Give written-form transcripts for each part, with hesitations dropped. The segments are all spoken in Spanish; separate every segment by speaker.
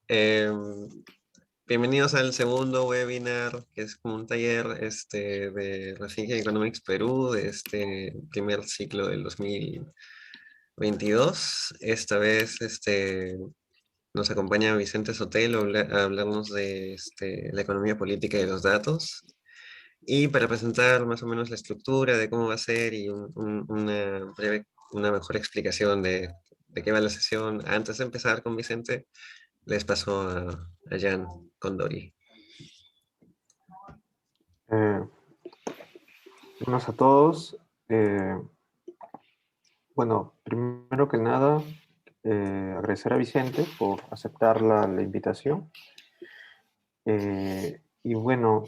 Speaker 1: Eh, Bienvenidos al segundo webinar, que es como un taller de Rethinking Economics Perú, de este primer ciclo del 2022. Esta vez nos acompaña Vicente Sotelo a hablarnos de la economía política y de los datos. Y para presentar más o menos la estructura de cómo va a ser y una mejor explicación de qué va la sesión, antes de empezar con Vicente, les paso a Jan Condori.
Speaker 2: Buenas a todos. Bueno, primero que nada, agradecer a Vicente por aceptar la invitación. Y bueno,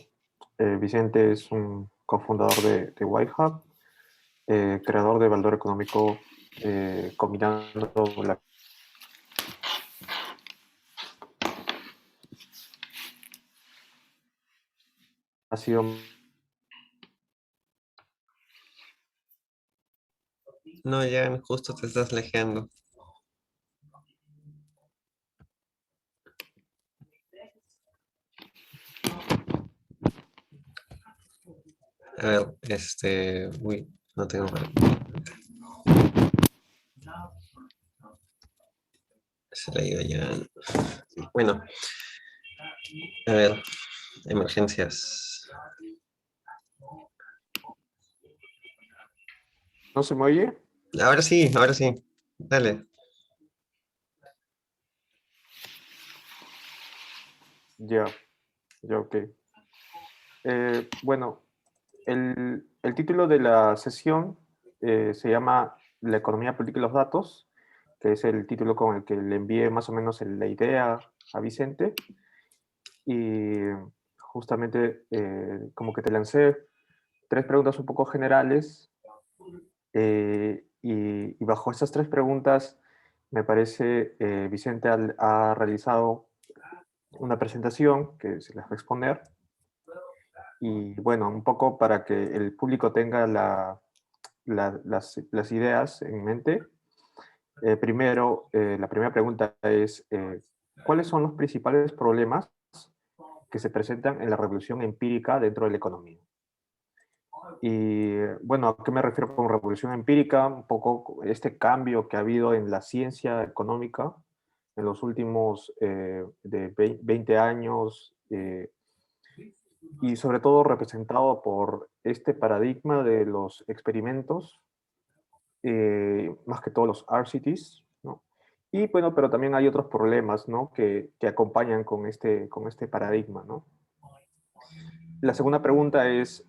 Speaker 2: Vicente es un cofundador de Whitehub, creador de valor económico combinando la... Ha sido...
Speaker 1: No, Jan, justo te estás lejeando. A ver, uy, no tengo para... Se le ha ido Jan. Bueno, a ver, emergencias.
Speaker 2: ¿No se me oye?
Speaker 1: Ahora sí, ahora sí. Dale.
Speaker 2: Ya, ok. Bueno, el título de la sesión se llama La economía política y los datos, que es el título con el que le envié más o menos la idea a Vicente. Y justamente como que te lancé tres preguntas un poco generales y bajo estas tres preguntas me parece Vicente ha realizado una presentación que se las va a exponer. Y bueno, un poco para que el público tenga las ideas en mente. Primero, la primera pregunta es, ¿cuáles son los principales problemas que se presentan en la revolución empírica dentro de la economía? Y bueno, ¿a qué me refiero con revolución empírica? Un poco este cambio que ha habido en la ciencia económica en los últimos de 20 años, y sobre todo representado por este paradigma de los experimentos, más que todos los RCTs, ¿no? Y bueno, pero también hay otros problemas, ¿no? que acompañan con este paradigma, ¿no? La segunda pregunta es,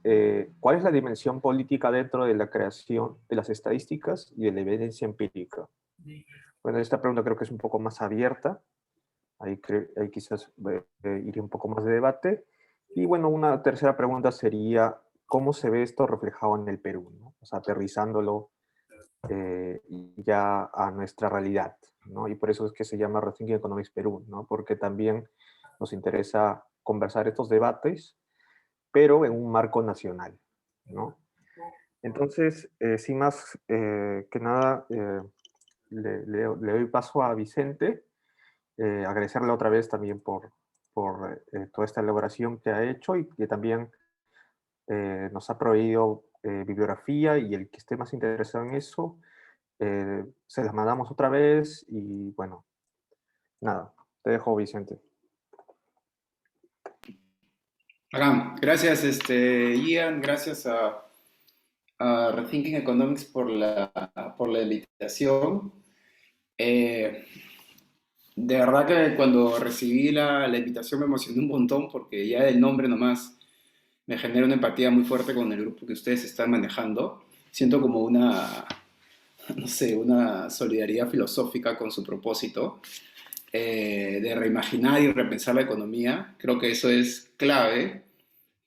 Speaker 2: ¿cuál es la dimensión política dentro de la creación de las estadísticas y de la evidencia empírica? Bueno, esta pregunta creo que es un poco más abierta, ahí quizás iría un poco más de debate. Y bueno, una tercera pregunta sería, ¿cómo se ve esto reflejado en el Perú, ¿no? O sea, aterrizándolo ya a nuestra realidad, ¿no? Y por eso es que se llama Rethinking Economics Perú, ¿no? Porque también nos interesa conversar estos debates, pero en un marco nacional, ¿no? Entonces, sin más que nada, le doy paso a Vicente, agradecerle otra vez también por toda esta elaboración que ha hecho y que también nos ha proveído bibliografía, y el que esté más interesado en eso, se las mandamos otra vez y bueno, nada, te dejo, Vicente.
Speaker 3: Acá, gracias Ian, gracias a Rethinking Economics por la invitación. De verdad que cuando recibí la invitación me emocioné un montón porque ya el nombre nomás me genera una empatía muy fuerte con el grupo que ustedes están manejando. Siento como una, no sé, una solidaridad filosófica con su propósito de reimaginar y repensar la economía. Creo que eso es clave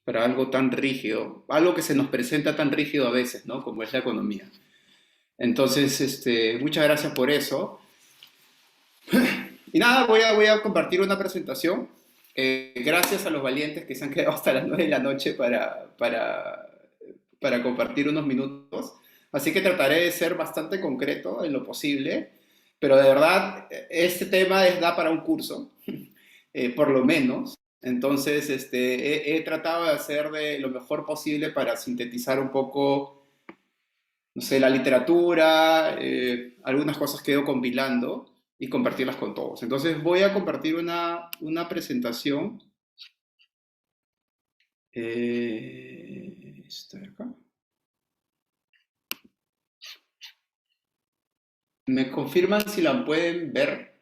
Speaker 3: para algo tan rígido, algo que se nos presenta tan rígido a veces, ¿no? Como es la economía. Entonces, muchas gracias por eso. Y nada, voy a compartir una presentación. Gracias a los valientes que se han quedado hasta las 9 de la noche para compartir unos minutos. Así que trataré de ser bastante concreto en lo posible. pero de verdad, este tema da para un curso, por lo menos. Entonces, he tratado de hacer de lo mejor posible para sintetizar un poco, no sé, la literatura, algunas cosas que he ido compilando y compartirlas con todos. Entonces, voy a compartir una presentación. Esta de acá. ¿Me confirman si la pueden ver?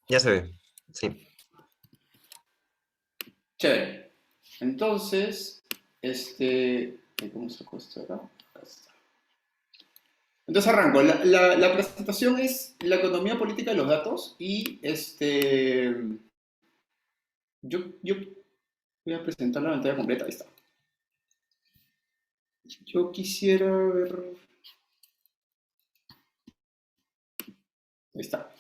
Speaker 1: Ya se ve, sí.
Speaker 3: Chévere. Entonces, ¿cómo saco esto de acá? Acá está. Entonces arranco. La presentación es la economía política de los datos y yo voy a presentar la pantalla completa. Ahí está. Yo quisiera ver. Ahí está.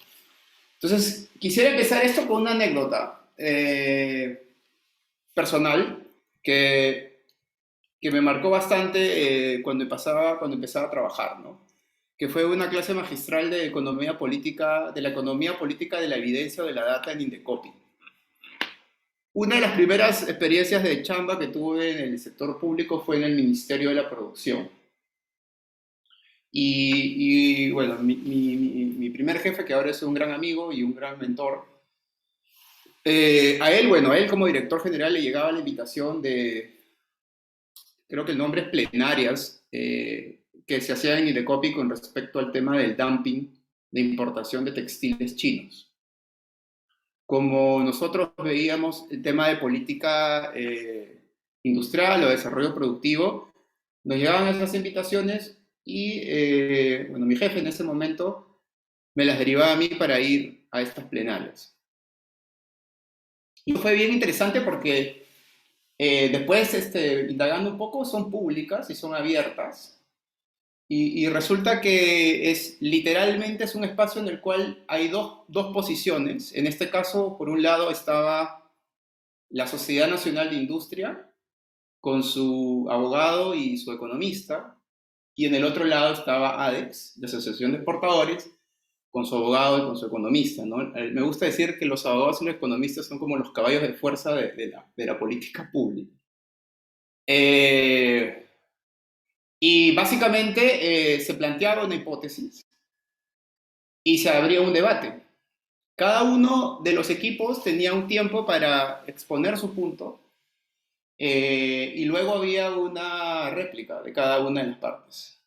Speaker 3: Entonces, quisiera empezar esto con una anécdota personal que me marcó bastante cuando empezaba a trabajar, ¿no? Que fue una clase magistral de economía política, de la economía política de la evidencia o de la data en Indecopi. Una de las primeras experiencias de chamba que tuve en el sector público fue en el Ministerio de la Producción. Bueno, mi primer jefe, que ahora es un gran amigo y un gran mentor, a él como director general le llegaba la invitación de, creo que el nombre es plenarias, que se hacían en Indecopi con respecto al tema del dumping de importación de textiles chinos. Como nosotros veíamos el tema de política industrial o desarrollo productivo, nos llegaban esas invitaciones y, bueno, mi jefe en ese momento me las derivaba a mí para ir a estas plenarias. Y fue bien interesante porque después, indagando un poco, son públicas y son abiertas. Y resulta que literalmente es un espacio en el cual hay dos posiciones. En este caso, por un lado estaba la Sociedad Nacional de Industria, con su abogado y su economista, y en el otro lado estaba ADEX, la Asociación de Exportadores, con su abogado y con su economista, ¿no? Me gusta decir que los abogados y los economistas son como los caballos de fuerza de la política pública. Y básicamente se planteaba una hipótesis y se abría un debate. Cada uno de los equipos tenía un tiempo para exponer su punto y luego había una réplica de cada una de las partes.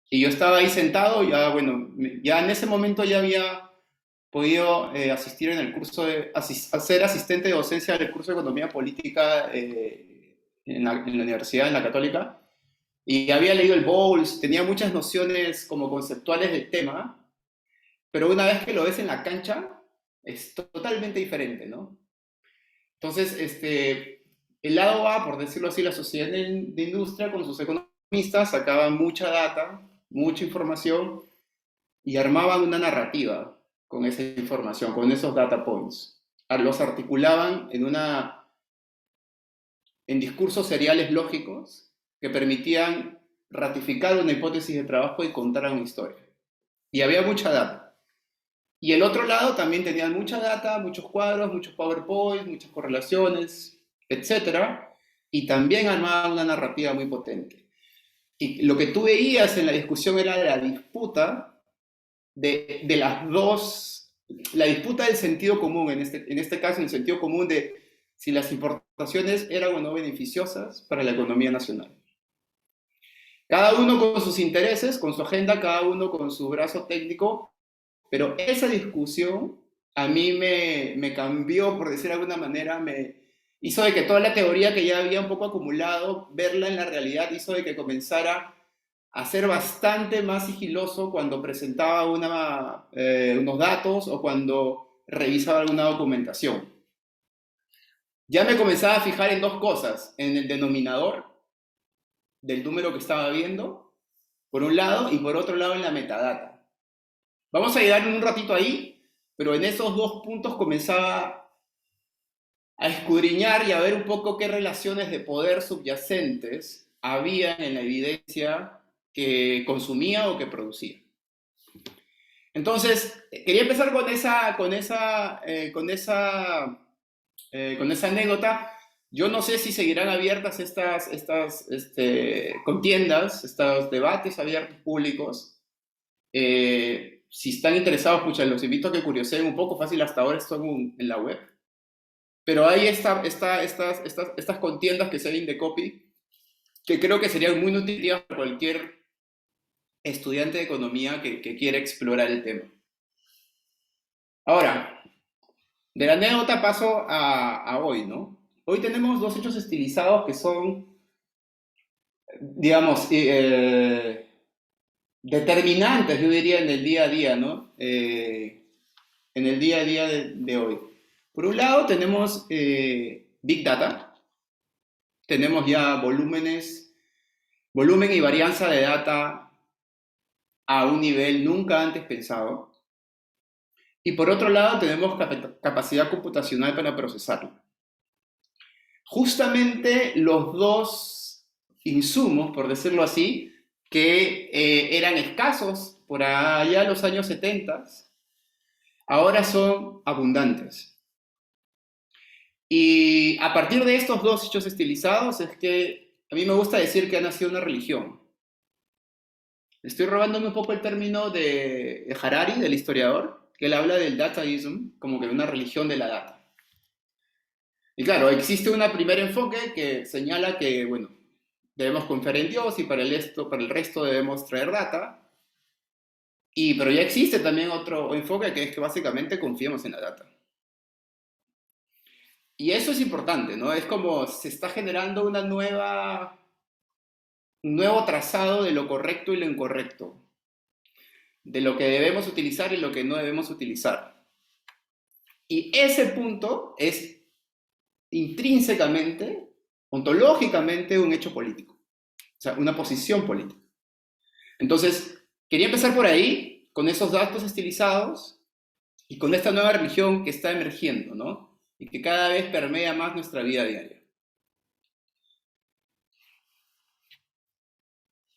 Speaker 3: Y yo estaba ahí sentado, ya, bueno, ya en ese momento ya había podido asistir en el curso ser asistente de docencia del curso de Economía Política en la universidad, en la Católica, y había leído el Bowles, tenía muchas nociones como conceptuales del tema, pero una vez que lo ves en la cancha, es totalmente diferente, ¿no? Entonces, el lado A, por decirlo así, la sociedad de industria con sus economistas sacaban mucha data, mucha información y armaban una narrativa con esa información, con esos data points. Los articulaban en discursos seriales lógicos que permitían ratificar una hipótesis de trabajo y contar una historia. Y había mucha data. Y el otro lado también tenían mucha data, muchos cuadros, muchos PowerPoints, muchas correlaciones, etc. Y también armaban una narrativa muy potente. Y lo que tú veías en la discusión era la disputa de las dos, la disputa del sentido común, en este caso el sentido común de si las importaciones eran o no beneficiosas para la economía nacional. Cada uno con sus intereses, con su agenda, cada uno con su brazo técnico, pero esa discusión a mí me cambió, por decir de alguna manera, me hizo de que toda la teoría que ya había un poco acumulado, verla en la realidad, hizo de que comenzara a ser bastante más sigiloso cuando presentaba unos datos o cuando revisaba alguna documentación. Ya me comenzaba a fijar en dos cosas, en el denominador del número que estaba viendo, por un lado, y por otro lado en la metadata. Vamos a llegar en un ratito ahí, pero en esos dos puntos comenzaba a escudriñar y a ver un poco qué relaciones de poder subyacentes había en la evidencia que consumía o que producía. Entonces, quería empezar con esa anécdota. Yo no sé si seguirán abiertas estas contiendas, estos debates abiertos públicos. Si están interesados, pucha, los invito a que curioseen un poco. Fácil, hasta ahora están en la web. Pero hay estas contiendas que se ven de copy, que creo que serían muy nutritivas para cualquier estudiante de economía que quiera explorar el tema. Ahora, de la anécdota paso a hoy, ¿no? Hoy tenemos dos hechos estilizados que son, digamos, determinantes, yo diría, en el día a día, ¿no? En el día a día de hoy. Por un lado tenemos Big Data, tenemos ya volumen y varianza de data a un nivel nunca antes pensado. Y por otro lado tenemos capacidad computacional para procesarlo. Justamente los dos insumos, por decirlo así, que eran escasos por allá en los años 70, ahora son abundantes. Y a partir de estos dos hechos estilizados es que a mí me gusta decir que ha nacido una religión. Estoy robándome un poco el término de Harari, del historiador, que él habla del dataísmo como que una religión de la data. Y claro, existe un primer enfoque que señala que, bueno, debemos confiar en Dios y para el resto debemos traer data. Pero ya existe también otro enfoque que es que básicamente confiemos en la data. Y eso es importante, ¿no? Es como se está generando un nuevo trazado de lo correcto y lo incorrecto, de lo que debemos utilizar y lo que no debemos utilizar. Y ese punto es intrínsecamente, ontológicamente, un hecho político, o sea, una posición política. Entonces, quería empezar por ahí, con esos datos estilizados y con esta nueva religión que está emergiendo, ¿no? Y que cada vez permea más nuestra vida diaria.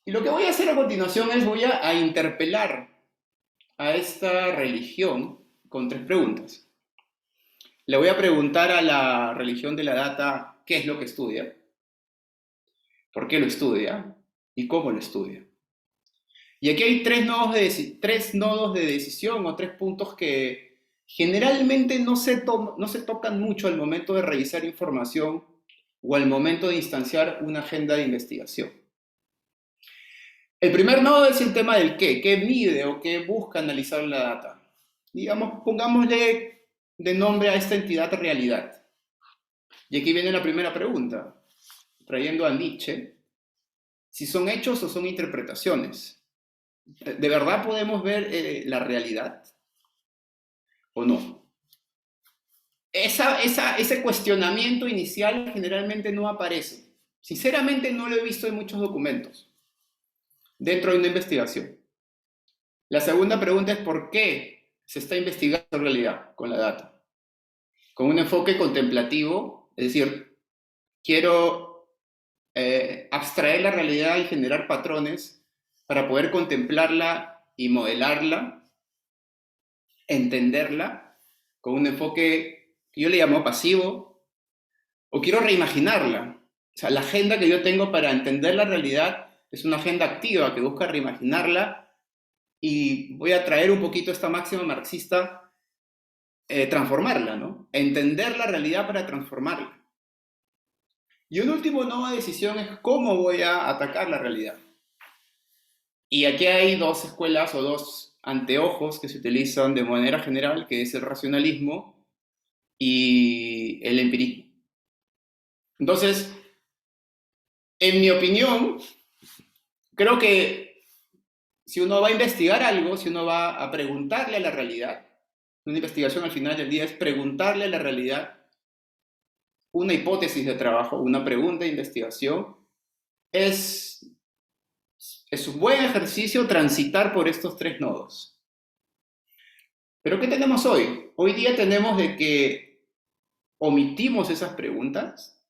Speaker 3: Y lo que voy a hacer a continuación es voy a interpelar a esta religión con tres preguntas. Le voy a preguntar a la religión de la data qué es lo que estudia, por qué lo estudia y cómo lo estudia. Y aquí hay tres nodos de decisión o tres puntos que generalmente no se tocan mucho al momento de revisar información o al momento de instanciar una agenda de investigación. El primer nodo es el tema del qué mide o qué busca analizar la data. Digamos, pongámosle de nombre a esta entidad realidad. Y aquí viene la primera pregunta, trayendo a Nietzsche, si son hechos o son interpretaciones. ¿De verdad podemos ver la realidad o no? Ese cuestionamiento inicial generalmente no aparece. Sinceramente no lo he visto en muchos documentos dentro de una investigación. La segunda pregunta es ¿por qué se está investigando en realidad con la data? Con un enfoque contemplativo, es decir, quiero abstraer la realidad y generar patrones para poder contemplarla y modelarla, entenderla, con un enfoque que yo le llamo pasivo, o quiero reimaginarla. O sea, la agenda que yo tengo para entender la realidad es una agenda activa que busca reimaginarla y voy a traer un poquito esta máxima marxista, transformarla, ¿no? Entender la realidad para transformarla. Y un último nodo de decisión es cómo voy a atacar la realidad. Y aquí hay dos escuelas o dos anteojos que se utilizan de manera general, que es el racionalismo y el empirismo. Entonces, en mi opinión, creo que si uno va a investigar algo, si uno va a preguntarle a la realidad, una investigación al final del día es preguntarle a la realidad una hipótesis de trabajo, una pregunta de investigación, es un buen ejercicio transitar por estos tres nodos. Pero ¿qué tenemos hoy? Hoy día tenemos de que omitimos esas preguntas.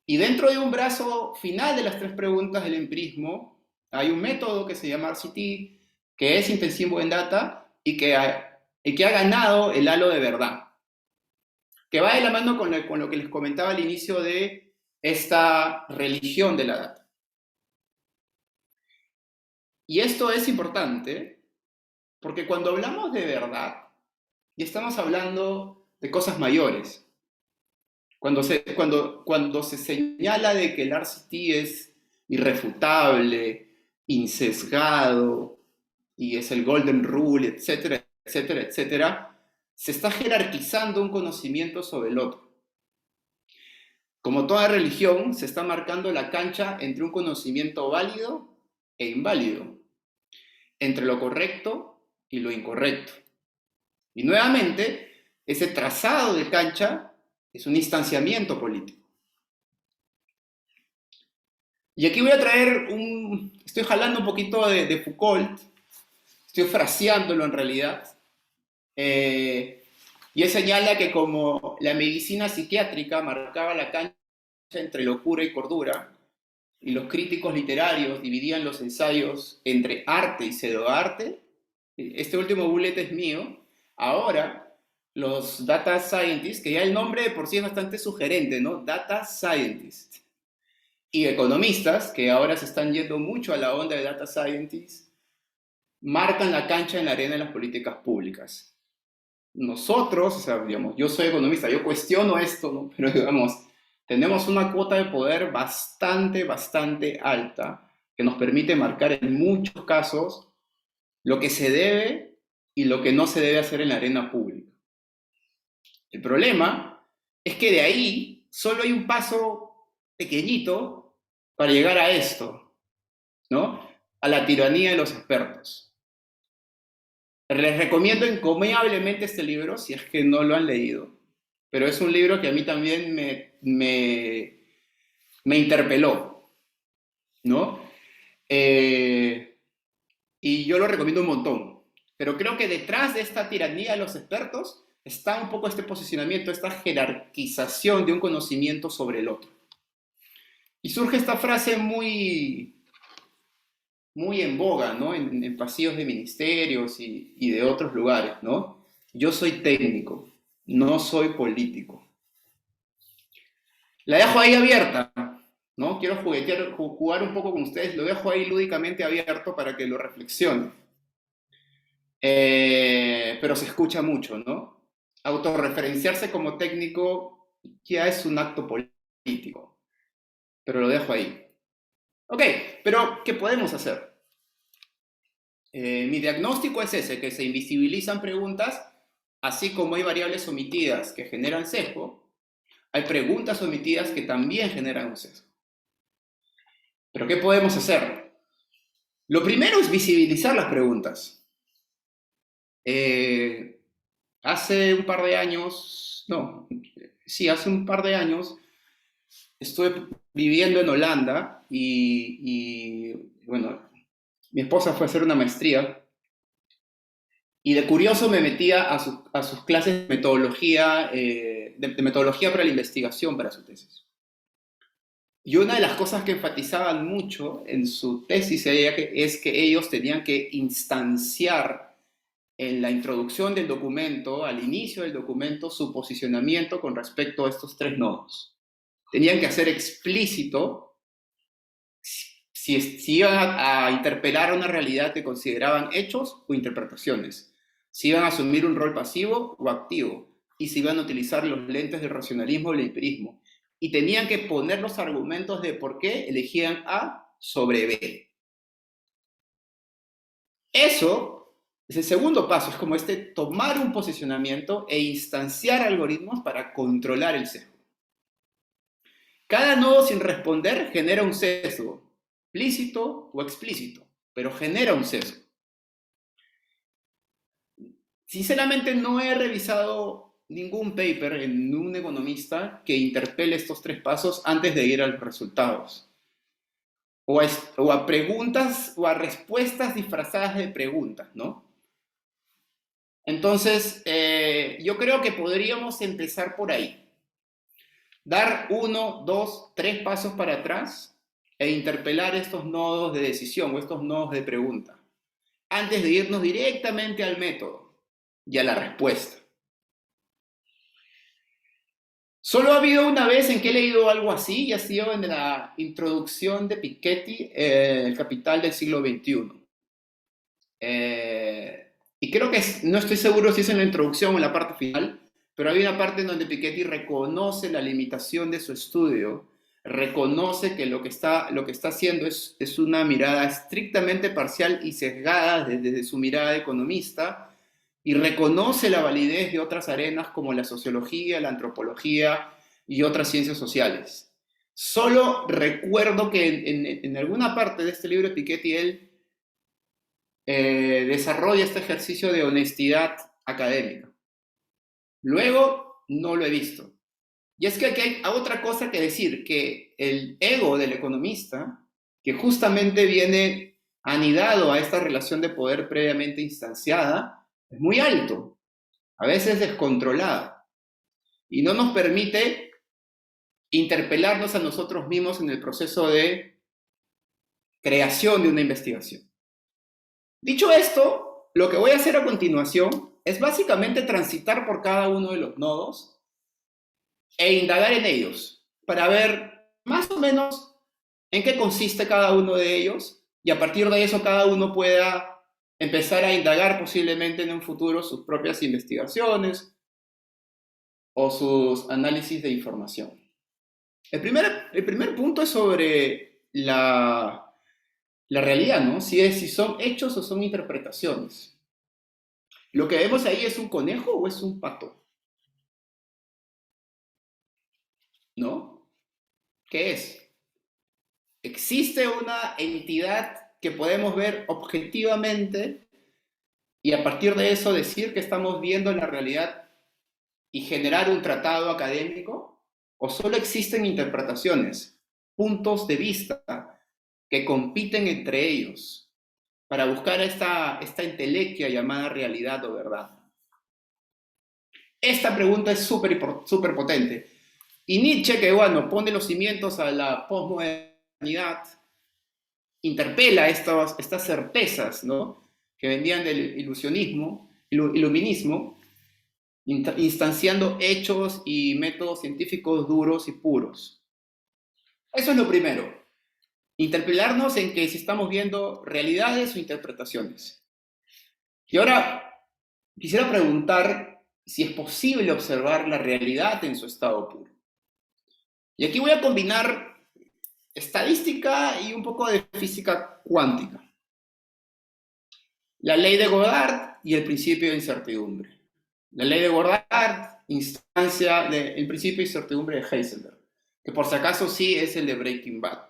Speaker 3: Y dentro de un brazo final de las tres preguntas del empirismo, hay un método que se llama RCT, que es intensivo en data y que ha ganado el halo de verdad, que va de la mano con lo que les comentaba al inicio de esta religión de la data. Y esto es importante porque cuando hablamos de verdad, y estamos hablando de cosas mayores, cuando se señala de que el RCT es irrefutable, insesgado, y es el Golden Rule, etcétera, etcétera, etcétera, se está jerarquizando un conocimiento sobre el otro. Como toda religión, se está marcando la cancha entre un conocimiento válido e inválido, entre lo correcto y lo incorrecto. Y nuevamente, ese trazado de cancha es un instanciamiento político. Y aquí voy a traer estoy jalando un poquito de Foucault, estoy fraseándolo en realidad, y él señala que como la medicina psiquiátrica marcaba la cancha entre locura y cordura, y los críticos literarios dividían los ensayos entre arte y pseudoarte, este último bullet es mío, ahora los data scientists, que ya el nombre de por sí es bastante sugerente, ¿no? Data scientists. Y economistas, que ahora se están yendo mucho a la onda de data scientists, marcan la cancha en la arena de las políticas públicas. Nosotros, o sea, digamos, yo soy economista, yo cuestiono esto, ¿no? Pero digamos, tenemos una cuota de poder bastante, bastante alta que nos permite marcar en muchos casos lo que se debe y lo que no se debe hacer en la arena pública. El problema es que de ahí solo hay un paso pequeñito para llegar a esto, ¿no? A la tiranía de los expertos. Les recomiendo encomiablemente este libro si es que no lo han leído, pero es un libro que a mí también me interpeló, ¿no? Y yo lo recomiendo un montón, pero creo que detrás de esta tiranía de los expertos está un poco este posicionamiento, esta jerarquización de un conocimiento sobre el otro. Y surge esta frase muy en boga, ¿no? En pasillos de ministerios y de otros lugares, ¿no? Yo soy técnico, no soy político. La dejo ahí abierta, ¿no? Quiero jugar un poco con ustedes, lo dejo ahí lúdicamente abierto para que lo reflexionen. Pero se escucha mucho, ¿no? Autorreferenciarse como técnico ya es un acto político, pero lo dejo ahí. Ok, pero ¿qué podemos hacer? Mi diagnóstico es ese, que se invisibilizan preguntas, así como hay variables omitidas que generan sesgo, hay preguntas omitidas que también generan un sesgo. ¿Pero qué podemos hacer? Lo primero es visibilizar las preguntas. Hace un par de años, hace un par de años estuve viviendo en Holanda y bueno, mi esposa fue a hacer una maestría y de curioso me metía a sus clases de metodología, de metodología para la investigación para su tesis. Y una de las cosas que enfatizaban mucho en su tesis es que ellos tenían que instanciar en la introducción del documento, al inicio del documento, su posicionamiento con respecto a estos tres nodos. Tenían que hacer explícito si iban a interpelar una realidad que consideraban hechos o interpretaciones, si iban a asumir un rol pasivo o activo, y si iban a utilizar los lentes del racionalismo o el empirismo. Y tenían que poner los argumentos de por qué elegían A sobre B. Eso es el segundo paso, es como tomar un posicionamiento e instanciar algoritmos para controlar el sesgo. Cada nodo sin responder genera un sesgo, implícito o explícito, pero genera un sesgo. Sinceramente no he revisado ningún paper en un economista que interpele estos tres pasos antes de ir a los resultados. O a preguntas o a respuestas disfrazadas de preguntas, ¿no? Entonces, yo creo que podríamos empezar por ahí. Dar 1, 2, 3 pasos para atrás e interpelar estos nodos de decisión o estos nodos de pregunta, antes de irnos directamente al método y a la respuesta. Solo ha habido una vez en que he leído algo así, y ha sido en la introducción de Piketty, El Capital del siglo XXI. Y creo que no estoy seguro si es en la introducción o en la parte final, pero hay una parte en donde Piketty reconoce la limitación de su estudio, reconoce que lo que está haciendo es una mirada estrictamente parcial y sesgada desde su mirada de economista, y reconoce la validez de otras arenas como la sociología, la antropología y otras ciencias sociales. Solo recuerdo que en alguna parte de este libro de Piketty él desarrolla este ejercicio de honestidad académica. Luego, no lo he visto. Y es que aquí hay otra cosa que decir, que el ego del economista, que justamente viene anidado a esta relación de poder previamente instanciada, es muy alto, a veces descontrolado, y no nos permite interpelarnos a nosotros mismos en el proceso de creación de una investigación. Dicho esto, lo que voy a hacer a continuación es básicamente transitar por cada uno de los nodos e indagar en ellos para ver más o menos en qué consiste cada uno de ellos, y a partir de eso cada uno pueda empezar a indagar posiblemente en un futuro sus propias investigaciones o sus análisis de información. El primer punto es sobre la realidad, ¿no? Si son hechos o son interpretaciones. ¿Lo que vemos ahí es un conejo o es un pato? ¿No? ¿Qué es? ¿Existe una entidad que podemos ver objetivamente y a partir de eso decir que estamos viendo la realidad y generar un tratado académico? ¿O solo existen interpretaciones, puntos de vista que compiten entre ellos para buscar esta entelequia llamada realidad o verdad? Esta pregunta es súper potente. Y Nietzsche, que bueno, pone los cimientos a la posmodernidad, interpela estas certezas, ¿no?, que vendían del iluminismo, instanciando hechos y métodos científicos duros y puros. Eso es lo primero. Interpelarnos en que si estamos viendo realidades o interpretaciones. Y ahora quisiera preguntar si es posible observar la realidad en su estado puro. Y aquí voy a combinar estadística y un poco de física cuántica. La ley de Goddard y el principio de incertidumbre. La ley de Goddard instancia el principio de incertidumbre de Heisenberg, que por si acaso sí es el de Breaking Bad.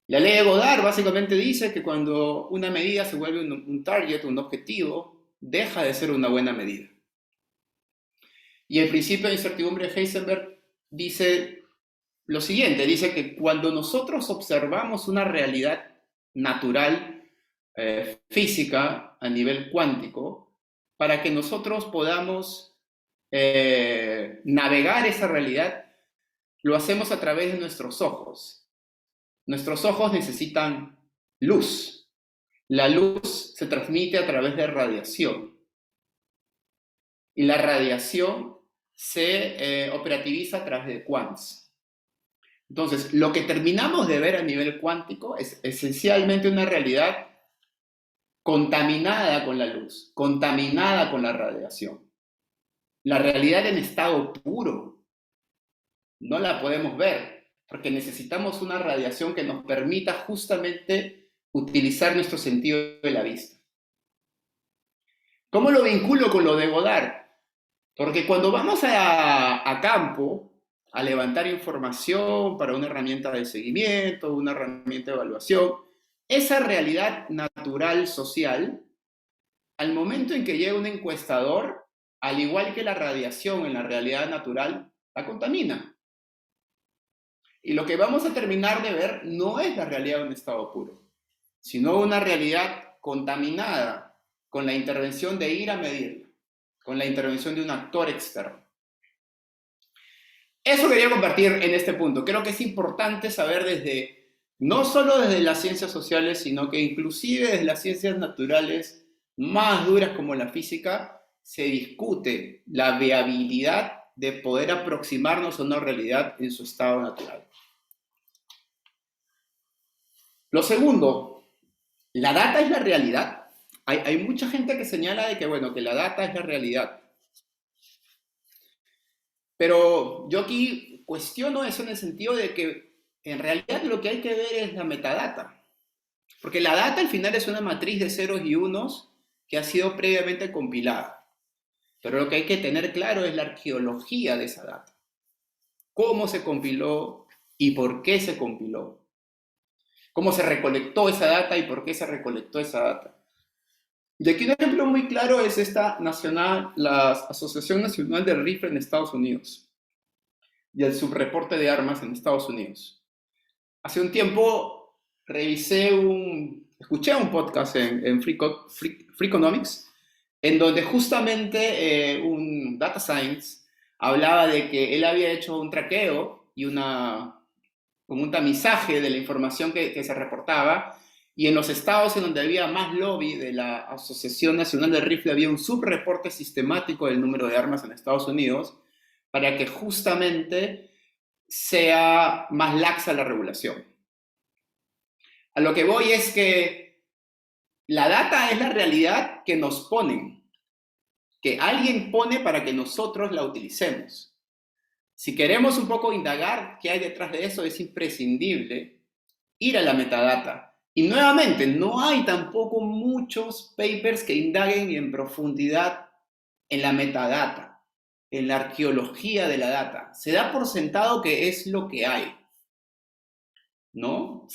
Speaker 3: La ley de Goddard básicamente dice que cuando una medida se vuelve un target, un objetivo, deja de ser una buena medida. Y el principio de incertidumbre de Heisenberg dice lo siguiente, dice que cuando nosotros observamos una realidad natural, física, a nivel cuántico, para que nosotros podamos navegar esa realidad, lo hacemos a través de nuestros ojos. Nuestros ojos necesitan luz. La luz se transmite a través de radiación. Y la radiación se operativiza a través de quants. Entonces, lo que terminamos de ver a nivel cuántico es esencialmente una realidad contaminada con la luz, contaminada con la radiación. La realidad en estado puro no la podemos ver, porque necesitamos una radiación que nos permita justamente utilizar nuestro sentido de la vista. ¿Cómo lo vinculo con lo de Goddard? Porque cuando vamos a campo a levantar información para una herramienta de seguimiento, una herramienta de evaluación, esa realidad natural social, al momento en que llega un encuestador, al igual que la radiación en la realidad natural, la contamina. Y lo que vamos a terminar de ver no es la realidad de un estado puro, sino una realidad contaminada con la intervención de ir a medirla, con la intervención de un actor externo. Eso quería compartir en este punto. Creo que es importante saber no solo desde las ciencias sociales, sino que inclusive desde las ciencias naturales más duras como la física, se discute la viabilidad de poder aproximarnos a una realidad en su estado natural. Lo segundo, ¿la data es la realidad? Hay mucha gente que señala de que, bueno, que la data es la realidad. Pero yo aquí cuestiono eso en el sentido de que en realidad lo que hay que ver es la metadata. Porque la data al final es una matriz de ceros y unos que ha sido previamente compilada. Pero lo que hay que tener claro es la arqueología de esa data. Cómo se compiló y por qué se compiló. Cómo se recolectó esa data y por qué se recolectó esa data. Y aquí un ejemplo muy claro es la Asociación Nacional del Rifle en Estados Unidos y el subreporte de armas en Estados Unidos. Hace un tiempo escuché un podcast en Freakonomics, en donde justamente un data science hablaba de que él había hecho un traqueo y como un tamizaje de la información que se reportaba, y en los estados en donde había más lobby de la Asociación Nacional del Rifle había un subreporte sistemático del número de armas en Estados Unidos para que justamente sea más laxa la regulación. A lo que voy es que la data es la realidad que nos ponen, que alguien pone para que nosotros la utilicemos. Si queremos un poco indagar qué hay detrás de eso, es imprescindible ir a la metadata. Y nuevamente, no hay tampoco muchos papers que indaguen en profundidad en la metadata, en la arqueología de la data. Se da por sentado que es lo que hay, ¿no?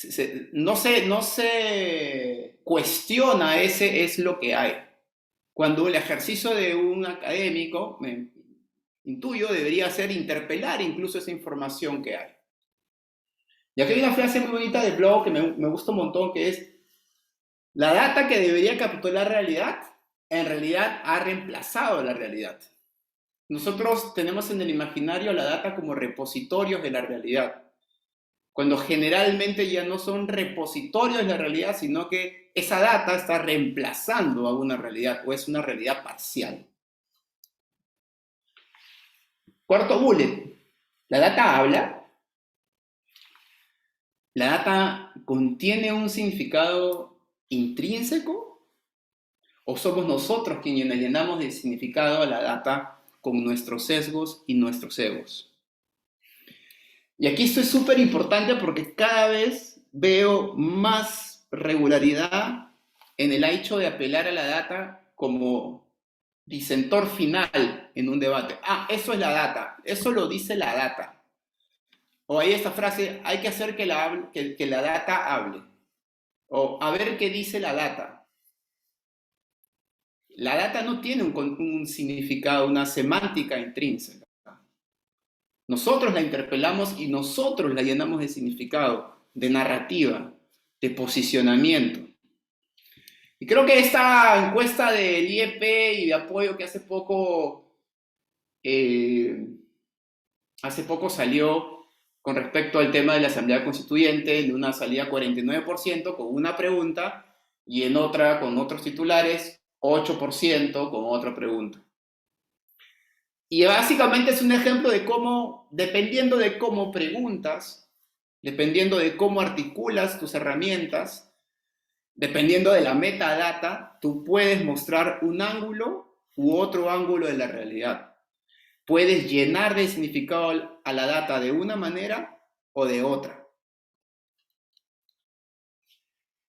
Speaker 3: No se cuestiona ese es lo que hay. Cuando el ejercicio de un académico, me intuyo, debería ser interpelar incluso esa información que hay. Y aquí hay una frase muy bonita de blog que me gusta un montón, que es: la data que debería capturar la realidad, en realidad ha reemplazado la realidad. Nosotros tenemos en el imaginario la data como repositorios de la realidad, cuando generalmente ya no son repositorios de la realidad, sino que esa data está reemplazando a una realidad, o es una realidad parcial. Cuarto bullet, ¿la data habla? ¿La data contiene un significado intrínseco? ¿O somos nosotros quienes llenamos de significado a la data con nuestros sesgos y nuestros egos? Y aquí esto es súper importante porque cada vez veo más regularidad en el hecho de apelar a la data como disentor final en un debate. Eso es la data, eso lo dice la data. O hay esta frase: hay que hacer que la data hable. O a ver qué dice la data. La data no tiene un significado, una semántica intrínseca. Nosotros la interpelamos y nosotros la llenamos de significado, de narrativa, de posicionamiento. Y creo que esta encuesta del IEP y de apoyo que hace poco salió con respecto al tema de la Asamblea Constituyente, en una salida 49% con una pregunta y en otra, con otros titulares, 8% con otra pregunta. Y básicamente es un ejemplo de cómo, dependiendo de cómo preguntas, dependiendo de cómo articulas tus herramientas, dependiendo de la metadata, tú puedes mostrar un ángulo u otro ángulo de la realidad. Puedes llenar de significado a la data de una manera o de otra.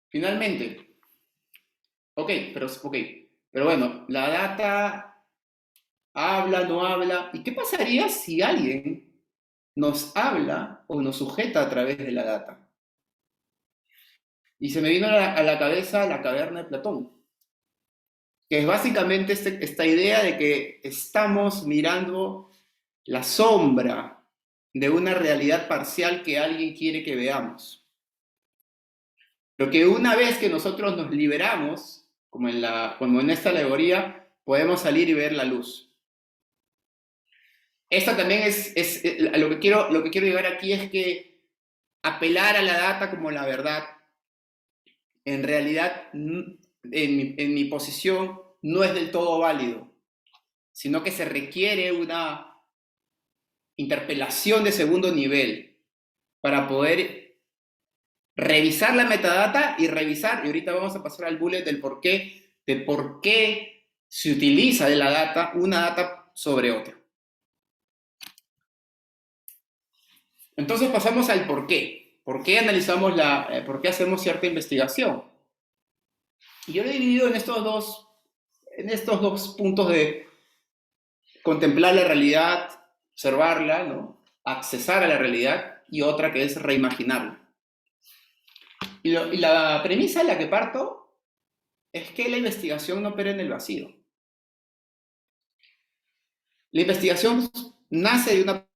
Speaker 3: Finalmente, pero bueno, la data habla, no habla. ¿Y qué pasaría si alguien nos habla o nos sujeta a través de la data? Y se me vino a la cabeza la caverna de Platón, que es básicamente esta idea de que estamos mirando la sombra de una realidad parcial que alguien quiere que veamos. Pero que una vez que nosotros nos liberamos como en esta alegoría, podemos salir y ver la luz. Esta también lo que quiero llegar aquí es que apelar a la data como la verdad, en realidad, en mi posición, no es del todo válido, sino que se requiere una interpelación de segundo nivel para poder revisar la metadata y ahorita vamos a pasar al bullet de por qué se utiliza de una data sobre otra. Entonces pasamos al por qué. ¿Por qué analizamos por qué hacemos cierta investigación? Y yo lo he dividido en estos dos puntos de contemplar la realidad, observarla, ¿no? Accesar a la realidad, y otra que es reimaginarla. Y la premisa en la que parto es que la investigación no opera en el vacío. La investigación nace de una...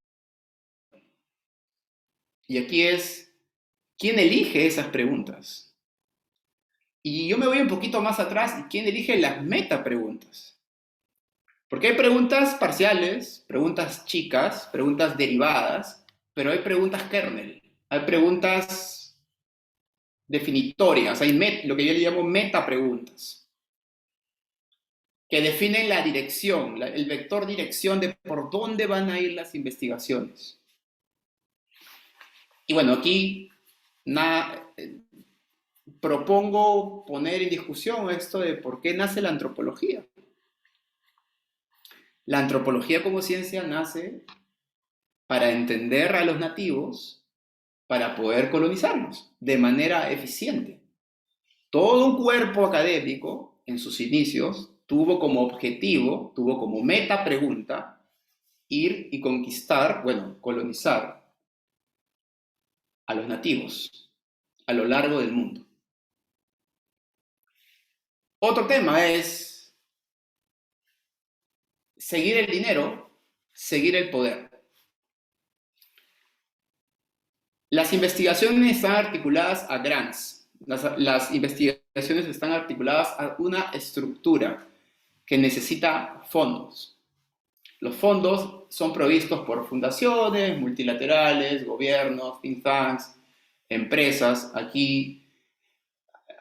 Speaker 3: Y aquí es, ¿quién elige esas preguntas? Y yo me voy un poquito más atrás, ¿quién elige las metapreguntas? Porque hay preguntas parciales, preguntas chicas, preguntas derivadas, pero hay preguntas kernel, hay preguntas definitorias, hay lo que yo le llamo metapreguntas, que definen la dirección, el vector dirección de por dónde van a ir las investigaciones. Y bueno, aquí propongo poner en discusión esto de por qué nace la antropología. La antropología como ciencia nace para entender a los nativos, para poder colonizarlos de manera eficiente. Todo un cuerpo académico, en sus inicios, tuvo como objetivo, tuvo como meta pregunta, ir y conquistar, colonizar a los nativos a lo largo del mundo. Otro tema es seguir el dinero, seguir el poder. Las investigaciones están articuladas a grants. Las investigaciones están articuladas a una estructura que necesita fondos. Los fondos son provistos por fundaciones, multilaterales, gobiernos, think tanks, empresas. Aquí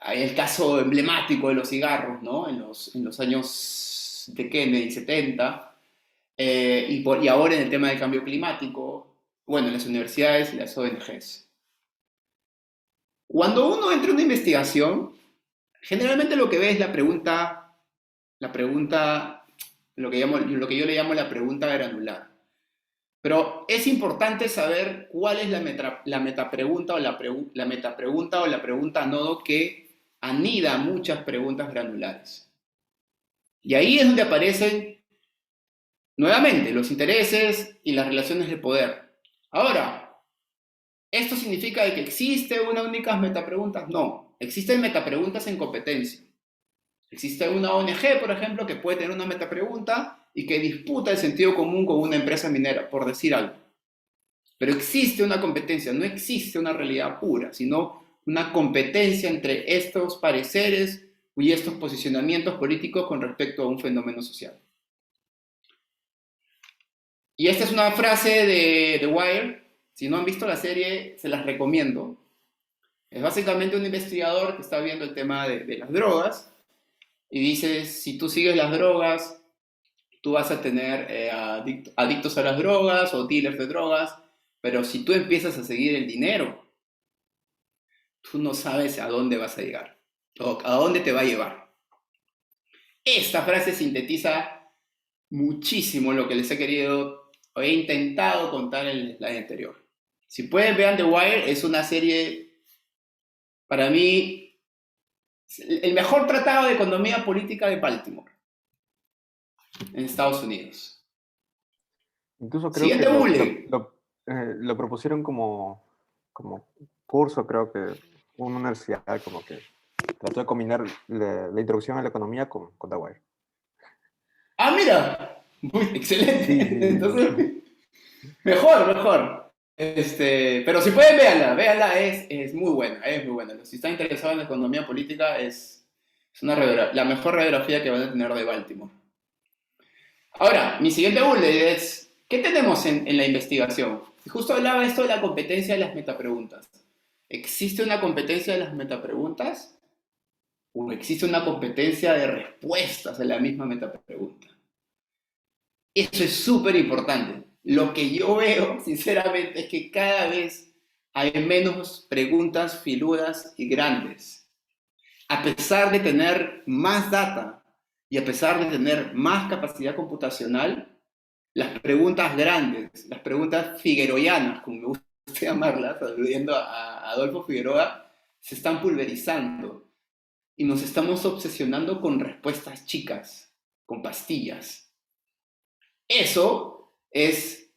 Speaker 3: hay el caso emblemático de los cigarros, ¿no? En los años de Kennedy, 70, y ahora en el tema del cambio climático, en las universidades y las ONGs. Cuando uno entra en una investigación, generalmente lo que ve es la pregunta, lo que yo le llamo la pregunta granular. Pero es importante saber cuál es la metapregunta o la metapregunta o la pregunta nodo que anida muchas preguntas granulares. Y ahí es donde aparecen nuevamente los intereses y las relaciones de poder. Ahora, ¿esto significa que existe una única metapregunta? No, existen metapreguntas en competencia. Existe una ONG, por ejemplo, que puede tener una metapregunta y que disputa el sentido común con una empresa minera, por decir algo. Pero existe una competencia, no existe una realidad pura, sino una competencia entre estos pareceres y estos posicionamientos políticos con respecto a un fenómeno social. Y esta es una frase de The Wire. Si no han visto la serie, se las recomiendo. Es básicamente un investigador que está viendo el tema de las drogas y dice, si tú sigues las drogas, tú vas a tener adictos a las drogas o dealers de drogas, pero si tú empiezas a seguir el dinero, tú no sabes a dónde vas a llegar o a dónde te va a llevar. Esta frase sintetiza muchísimo lo que les he querido o he intentado contar en el slide anterior. Si pueden, vean The Wire, es una serie, para mí, el mejor tratado de economía política de Baltimore, en Estados Unidos.
Speaker 2: Incluso creo
Speaker 3: Siguiente bullet.
Speaker 2: lo propusieron como curso, creo que una universidad como que trató de combinar la introducción a la economía con The Wire.
Speaker 3: Ah, mira, muy excelente.
Speaker 2: Sí.
Speaker 3: Entonces, mejor. Pero si pueden, véanla, es muy buena, Si están interesados en la economía política, es Es la mejor radiografía que van a tener de Baltimore. Ahora, mi siguiente bullet es, ¿qué tenemos en la investigación? Y justo hablaba esto de la competencia de las metapreguntas. ¿Existe una competencia de las metapreguntas? ¿O existe una competencia de respuestas a la misma metapregunta? Eso es súper importante. Lo que yo veo, sinceramente, es que cada vez hay menos preguntas filudas y grandes. A pesar de tener más data y a pesar de tener más capacidad computacional, las preguntas grandes, las preguntas figueroianas, como me gusta llamarlas, aludiendo a Adolfo Figueroa, se están pulverizando y nos estamos obsesionando con respuestas chicas, con pastillas. Eso es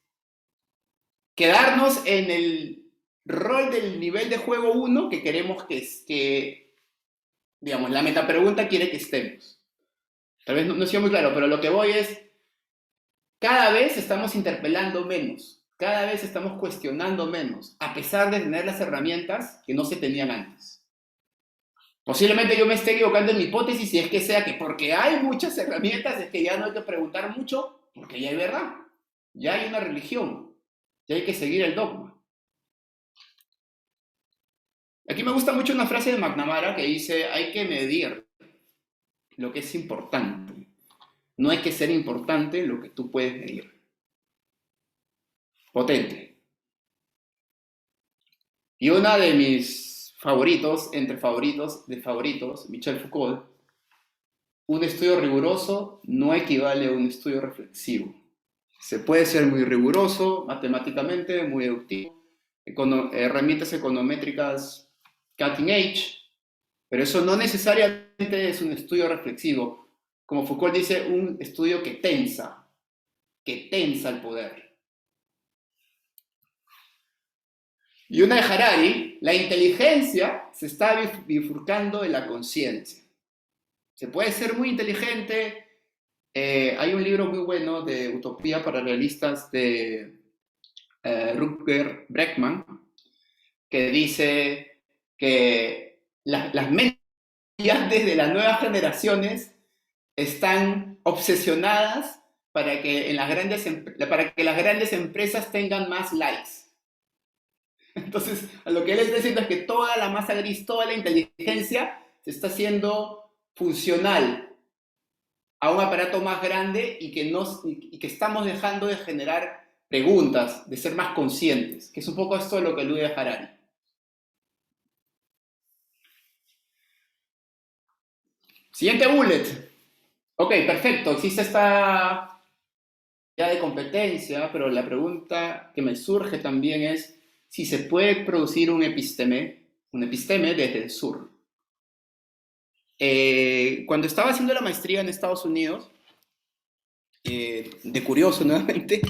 Speaker 3: quedarnos en el rol del nivel de juego 1 que queremos que digamos, la metapregunta quiere que estemos. Tal vez no sea muy claro, pero lo que voy es, cada vez estamos interpelando menos, cada vez estamos cuestionando menos, a pesar de tener las herramientas que no se tenían antes. Posiblemente yo me esté equivocando en mi hipótesis y es que sea que porque hay muchas herramientas es que ya no hay que preguntar mucho, porque ya hay verdad, ya hay una religión, ya hay que seguir el dogma. Aquí me gusta mucho una frase de McNamara que dice, hay que medir lo que es importante. No hay que ser importante lo que tú puedes medir. Potente. Y una de mis favoritos, entre favoritos de favoritos, Michel Foucault, un estudio riguroso no equivale a un estudio reflexivo. Se puede ser muy riguroso matemáticamente, muy deductivo, herramientas econométricas cutting edge, pero eso no necesariamente es un estudio reflexivo. Como Foucault dice, un estudio que tensa el poder. Y una de Harari, la inteligencia se está bifurcando de la conciencia. Se puede ser muy inteligente. Hay un libro muy bueno de Utopía para realistas de Rutger Bregman que dice que las mentes de las nuevas generaciones están obsesionadas para que las grandes empresas tengan más likes. Entonces, lo que él está diciendo es que toda la masa gris, toda la inteligencia se está haciendo funcional a un aparato más grande y que estamos dejando de generar preguntas, de ser más conscientes, que es un poco esto de lo que alude Harari. Siguiente bullet. Ok, perfecto, existe esta idea de competencia, pero la pregunta que me surge también es si se puede producir un episteme desde el sur. Cuando estaba haciendo la maestría en Estados Unidos, de curioso nuevamente,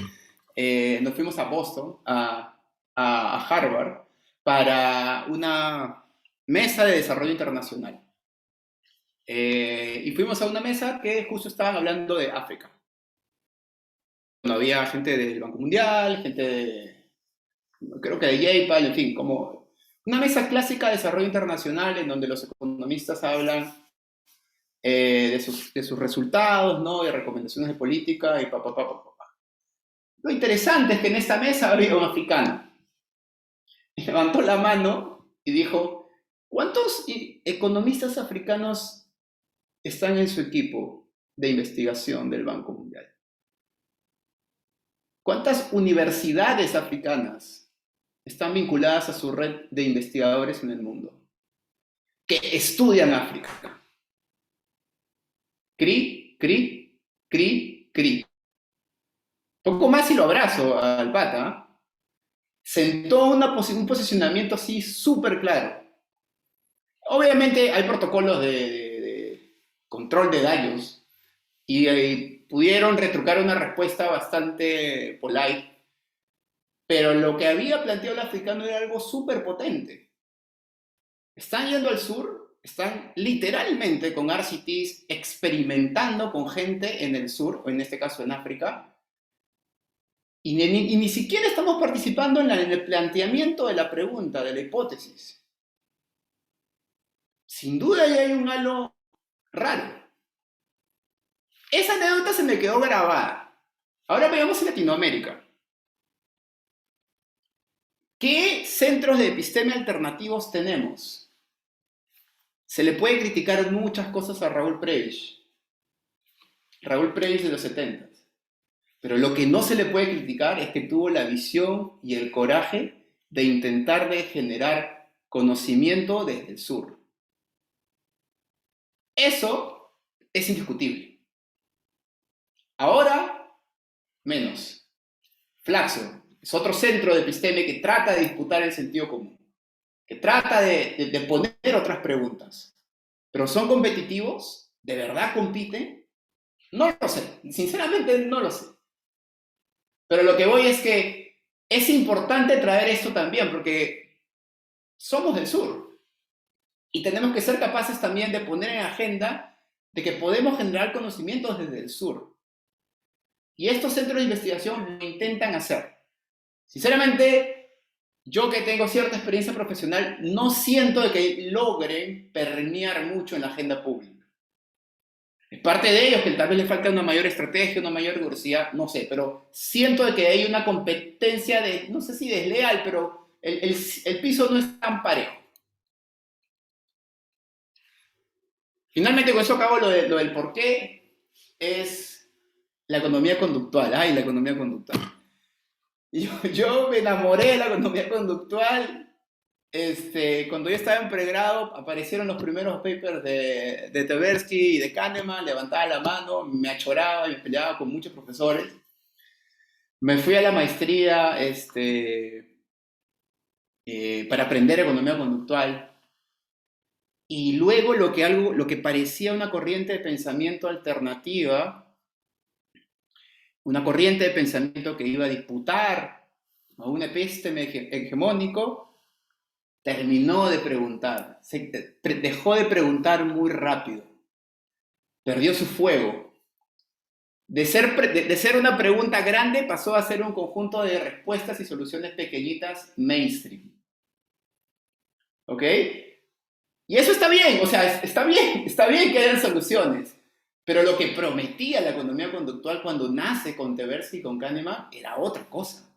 Speaker 3: nos fuimos a Boston, a Harvard, para una mesa de desarrollo internacional. Y fuimos a una mesa que justo estaban hablando de África. Bueno, había gente del Banco Mundial, creo que de JPAL, en fin, como una mesa clásica de desarrollo internacional en donde los economistas hablan de sus resultados, ¿no? De recomendaciones de política y Lo interesante es que en esta mesa había un africano. Y levantó la mano y dijo, ¿cuántos economistas africanos están en su equipo de investigación del Banco Mundial? ¿Cuántas universidades africanas están vinculadas a su red de investigadores en el mundo que estudian África? Cri, cri, cri, cri. Poco más y lo abrazo al pata. Sentó un posicionamiento así súper claro. Obviamente hay protocolos de control de daños y pudieron retrucar una respuesta bastante polite, pero lo que había planteado el africano era algo súper potente. Están yendo al sur, están literalmente con RCTs experimentando con gente en el sur, o en este caso en África, y ni siquiera estamos participando en el planteamiento de la pregunta, de la hipótesis. Sin duda ya hay un halo Raro. Esa anécdota se me quedó grabada. Ahora veamos en Latinoamérica. ¿Qué centros de episteme alternativos tenemos? Se le puede criticar muchas cosas a Raúl Prebisch. Raúl Prebisch de los 70. Pero lo que no se le puede criticar es que tuvo la visión y el coraje de intentar de generar conocimiento desde el sur. Eso es indiscutible. Ahora, menos. Flaxo es otro centro de episteme que trata de disputar el sentido común, que trata de poner otras preguntas. ¿Pero son competitivos? ¿De verdad compiten? No lo sé. Sinceramente, no lo sé. Pero lo que voy es que es importante traer esto también, porque somos del sur. Y tenemos que ser capaces también de poner en agenda de que podemos generar conocimientos desde el sur. Y estos centros de investigación lo intentan hacer. Sinceramente, yo que tengo cierta experiencia profesional, no siento de que logren permear mucho en la agenda pública. Es parte de ellos que tal vez les falta una mayor estrategia, una mayor diversidad, no sé, pero siento de que hay una competencia de, no sé si desleal, pero el piso no es tan parejo. Finalmente, con eso acabo lo del por qué es la economía conductual. Ay, la economía conductual. Yo me enamoré de la economía conductual. Cuando yo estaba en pregrado, aparecieron los primeros papers de Tversky y de Kahneman, levantaba la mano, me achoraba y me peleaba con muchos profesores. Me fui a la maestría para aprender economía conductual. Y luego lo que parecía una corriente de pensamiento alternativa, una corriente de pensamiento que iba a disputar a un episteme hegemónico, terminó de preguntar, dejó de preguntar muy rápido, perdió su fuego. De ser una pregunta grande pasó a ser un conjunto de respuestas y soluciones pequeñitas mainstream. ¿Ok? Y eso está bien, o sea, está bien que hayan soluciones, pero lo que prometía la economía conductual cuando nace con Tversky y con Kahneman era otra cosa.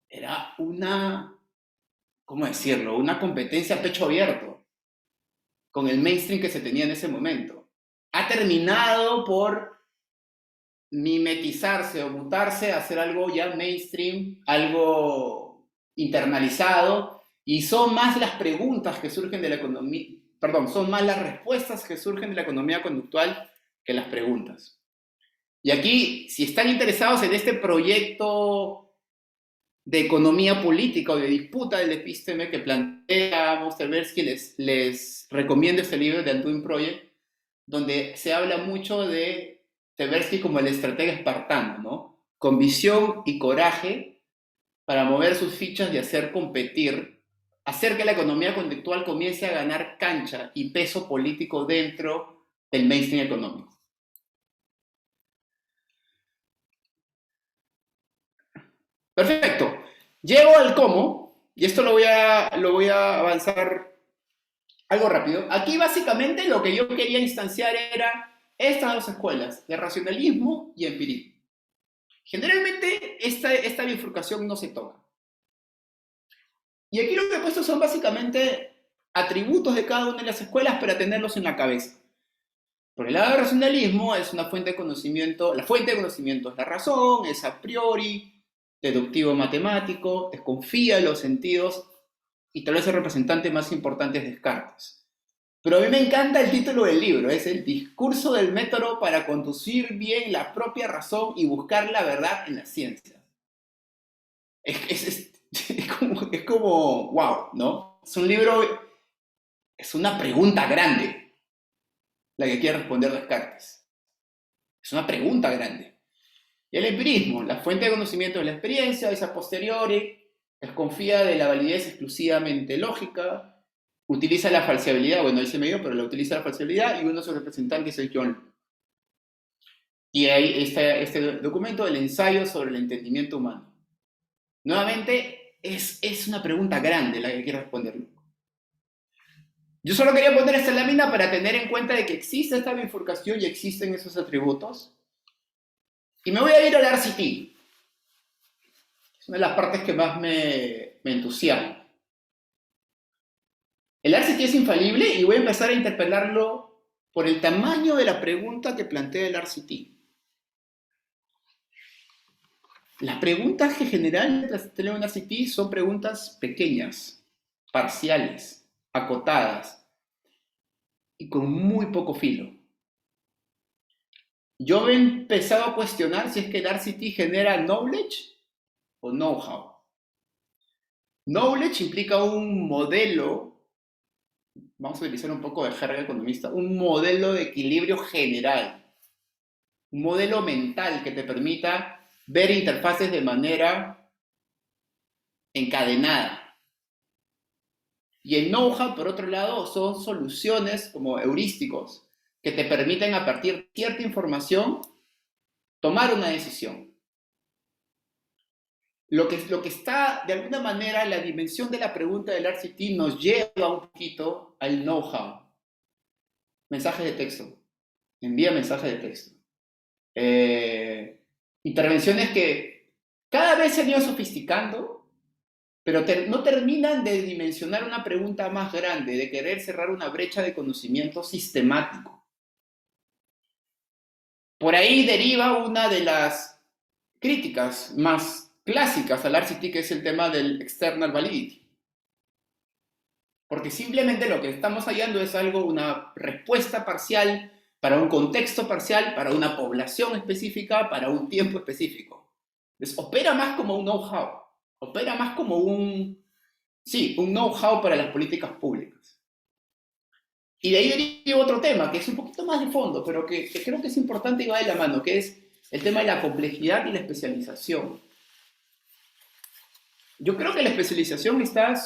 Speaker 3: Era una, ¿cómo decirlo? Una competencia a pecho abierto con el mainstream que se tenía en ese momento. Ha terminado por mimetizarse o mutarse a ser algo ya mainstream, algo internalizado, y son más las preguntas que surgen de la economía, perdón, son más las respuestas que surgen de la economía conductual que las preguntas. Y aquí, si están interesados en este proyecto de economía política o de disputa del episteme que plantea Tversky, les recomiendo este libro de Undoing Project, donde se habla mucho de Tversky como el estratega espartano, ¿no? Con visión y coraje para mover sus fichas y hacer competir, hacer que la economía conductual comience a ganar cancha y peso político dentro del mainstream económico. Perfecto. Llego al cómo, y esto lo voy a avanzar algo rápido. Aquí básicamente lo que yo quería instanciar era estas dos escuelas, de racionalismo y empirismo. Generalmente esta bifurcación no se toca. Y aquí lo que he puesto son básicamente atributos de cada una de las escuelas para tenerlos en la cabeza. Por el lado del racionalismo es una fuente de conocimiento, la fuente de conocimiento es la razón, es a priori, deductivo matemático, desconfía de los sentidos y tal vez el representante más importante es Descartes. Pero a mí me encanta el título del libro, es el discurso del método para conducir bien la propia razón y buscar la verdad en la ciencia. Es como, wow, ¿no? Es un libro, es una pregunta grande la que quiere responder Descartes. Es una pregunta grande. Y el empirismo, la fuente de conocimiento de la experiencia, es a posteriori, desconfía de la validez exclusivamente lógica, utiliza la falseabilidad, bueno, él se medio, pero la utiliza la falseabilidad, y uno de sus representantes es John Locke. Y ahí está este documento, el ensayo sobre el entendimiento humano. Nuevamente, es una pregunta grande la que quiero responder. Yo solo quería poner esta lámina para tener en cuenta de que existe esta bifurcación y existen esos atributos. Y me voy a ir al RCT. Es una de las partes que más me entusiasma. El RCT es infalible y voy a empezar a interpelarlo por el tamaño de la pregunta que plantea el RCT. Las preguntas que generalmente plantea un RCT son preguntas pequeñas, parciales, acotadas y con muy poco filo. Yo he empezado a cuestionar si es que el RCT genera knowledge o know-how. Knowledge implica un modelo, vamos a utilizar un poco de jerga economista, un modelo de equilibrio general, un modelo mental que te permita ver interfaces de manera encadenada. Y el know-how, por otro lado, son soluciones como heurísticos que te permiten a partir de cierta información tomar una decisión. Lo que está, de alguna manera, la dimensión de la pregunta del RCT nos lleva un poquito al know-how. Mensajes de texto. Envía mensajes de texto. Intervenciones que cada vez se han ido sofisticando, pero no terminan de dimensionar una pregunta más grande, de querer cerrar una brecha de conocimiento sistemático. Por ahí deriva una de las críticas más clásicas al RCT, que es el tema del external validity. Porque simplemente lo que estamos hallando es una respuesta parcial para un contexto parcial, para una población específica, para un tiempo específico. Entonces, opera más como un know-how, opera más como un know-how para las políticas públicas. Y de ahí deriva otro tema, que es un poquito más de fondo, pero que creo que es importante y va de la mano, que es el tema de la complejidad y la especialización. Yo creo que la especialización está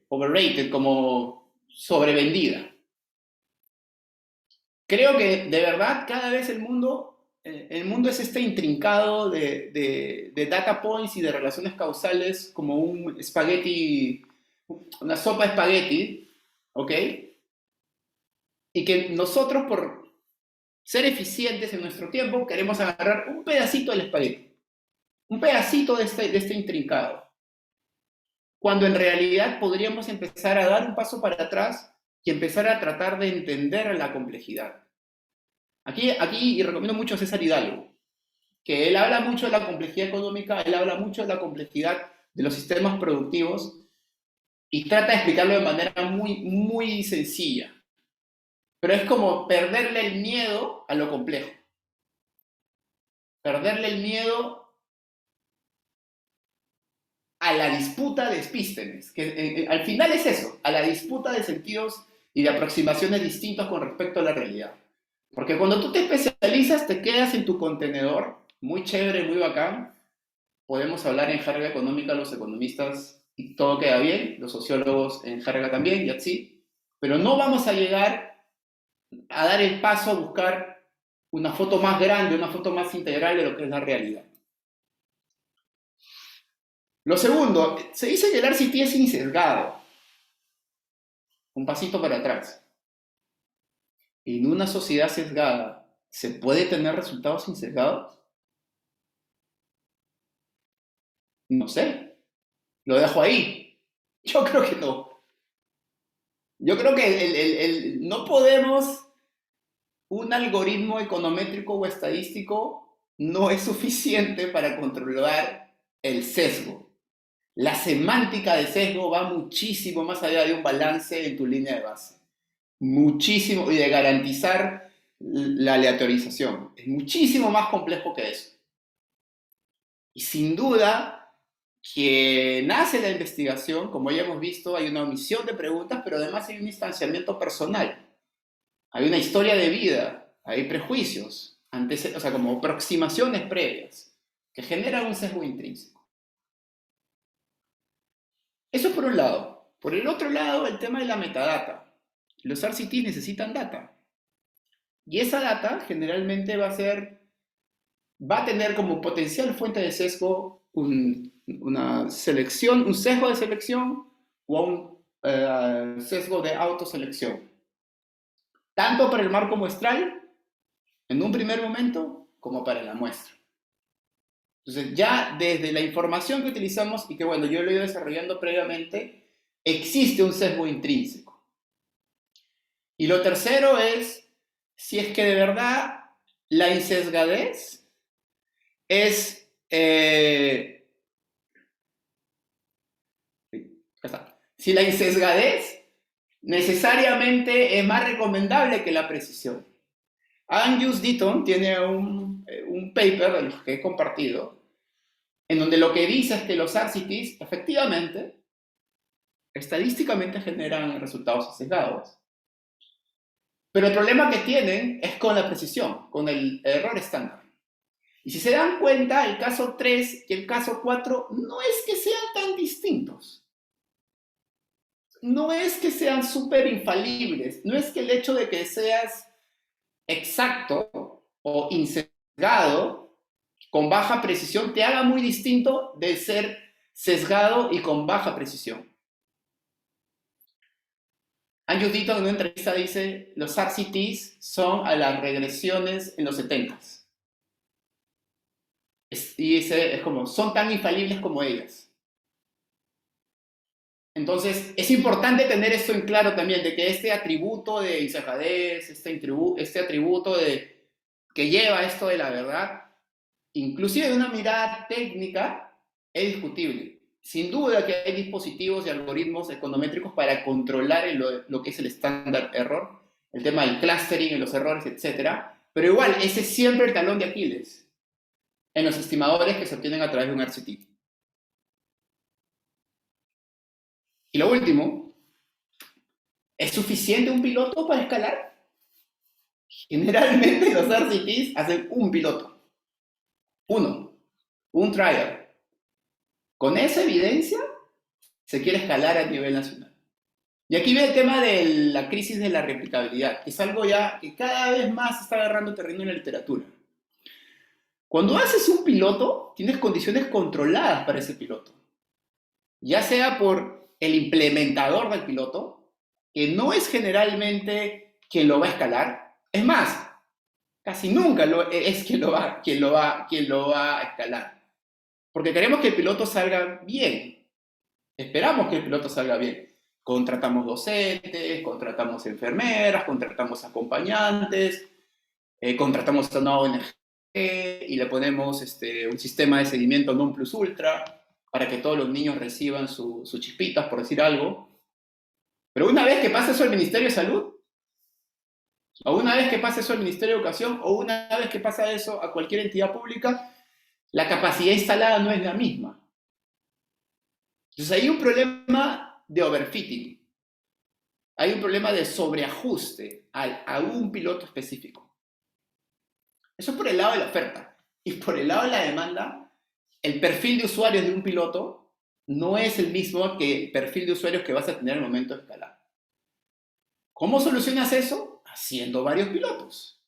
Speaker 3: overrated, como sobrevendida. Creo que de verdad cada vez el mundo es intrincado de data points y de relaciones causales como un espagueti, una sopa de espagueti, ¿ok? Y que nosotros, por ser eficientes en nuestro tiempo, queremos agarrar un pedacito del espagueti, un pedacito de este intrincado, cuando en realidad podríamos empezar a dar un paso para atrás y empezar a tratar de entender la complejidad. Aquí y recomiendo mucho a César Hidalgo, que él habla mucho de la complejidad económica, él habla mucho de la complejidad de los sistemas productivos y trata de explicarlo de manera muy, muy sencilla. Pero es como perderle el miedo a lo complejo. Perderle el miedo a la disputa de epístemes, que al final es eso, a la disputa de sentidos y de aproximaciones distintas con respecto a la realidad. Porque cuando tú te especializas, te quedas en tu contenedor, muy chévere, muy bacán. Podemos hablar en jerga económica, los economistas, y todo queda bien, los sociólogos en jerga también, y así. Pero no vamos a llegar a dar el paso a buscar una foto más grande, una foto más integral de lo que es la realidad. Lo segundo, se dice que el RCT es insesgado. Un pasito para atrás. ¿En una sociedad sesgada se puede tener resultados insesgados? No sé. Lo dejo ahí. Yo creo que no. Yo creo que no podemos, un algoritmo econométrico o estadístico no es suficiente para controlar el sesgo. La semántica de sesgo va muchísimo más allá de un balance en tu línea de base. Muchísimo, y de garantizar la aleatorización. Es muchísimo más complejo que eso. Y sin duda, quien hace la investigación, como ya hemos visto, hay una omisión de preguntas, pero además hay un instanciamiento personal. Hay una historia de vida, hay prejuicios, o sea, como aproximaciones previas, que generan un sesgo intrínseco. Eso por un lado. Por el otro lado, el tema de la metadata. Los RCTs necesitan data. Y esa data generalmente va a tener como potencial fuente de sesgo una selección, un sesgo de selección o un sesgo de autoselección, tanto para el marco muestral, en un primer momento, como para la muestra. Entonces, ya desde la información que utilizamos, y que bueno, yo lo he ido desarrollando previamente, existe un sesgo intrínseco. Y lo tercero es, si es que de verdad la insesgadez es... Si la insesgadez necesariamente es más recomendable que la precisión. Angus Deaton tiene un paper de los que he compartido, en donde lo que dice es que los RCTs efectivamente, estadísticamente generan resultados sesgados. Pero el problema que tienen es con la precisión, con el error estándar. Y si se dan cuenta, el caso 3 y el caso 4 no es que sean tan distintos. No es que sean súper infalibles. No es que el hecho de que seas exacto o insesgado con baja precisión te haga muy distinto de ser sesgado y con baja precisión. Angus Deaton en una entrevista dice, los RCTs son a las regresiones en los 70s. Y dice, es como, son tan infalibles como ellas. Entonces, es importante tener esto en claro también, de que este atributo de insesgadez, este atributo que lleva esto de la verdad, inclusive de una mirada técnica, es discutible. Sin duda que hay dispositivos y algoritmos econométricos para controlar lo que es el estándar error, el tema del clustering, los errores, etc. Pero igual, ese es siempre el talón de Aquiles en los estimadores que se obtienen a través de un RCT. Y lo último, ¿es suficiente un piloto para escalar? Generalmente los RCTs hacen un piloto. Un trial. Con esa evidencia se quiere escalar a nivel nacional. Y aquí viene el tema de la crisis de la replicabilidad, que es algo ya que cada vez más está agarrando terreno en la literatura. Cuando haces un piloto, tienes condiciones controladas para ese piloto. Ya sea por el implementador del piloto, que no es generalmente quien lo va a escalar. Es más, casi nunca es quien lo va a escalar. Porque queremos que el piloto salga bien. Esperamos que el piloto salga bien. Contratamos docentes, contratamos enfermeras, contratamos acompañantes, contratamos a una ONG y le ponemos un sistema de seguimiento non plus ultra para que todos los niños reciban sus chispitas, por decir algo. Pero una vez que pasa eso al Ministerio de Salud, o una vez que pasa eso al Ministerio de Educación, o una vez que pasa eso a cualquier entidad pública, la capacidad instalada no es la misma. Entonces hay un problema de overfitting. Hay un problema de sobreajuste a un piloto específico. Eso es por el lado de la oferta. Y por el lado de la demanda, el perfil de usuarios de un piloto no es el mismo que el perfil de usuarios que vas a tener al momento de escalar. ¿Cómo solucionas eso? Haciendo varios pilotos.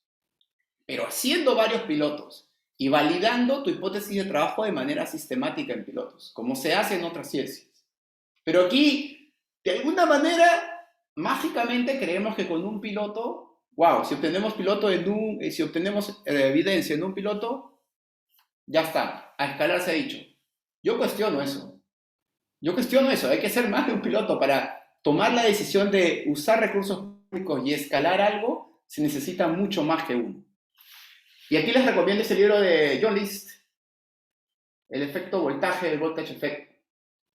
Speaker 3: Pero haciendo varios pilotos y validando tu hipótesis de trabajo de manera sistemática en pilotos, como se hace en otras ciencias. Pero aquí, de alguna manera, mágicamente creemos que con un piloto, wow, si obtenemos evidencia en un piloto, ya está, a escalar se ha dicho. Yo cuestiono eso. Hay que ser más de un piloto para tomar la decisión de usar recursos públicos y escalar algo, se necesita mucho más que uno. Y aquí les recomiendo ese libro de John List, El efecto voltaje, el voltage effect,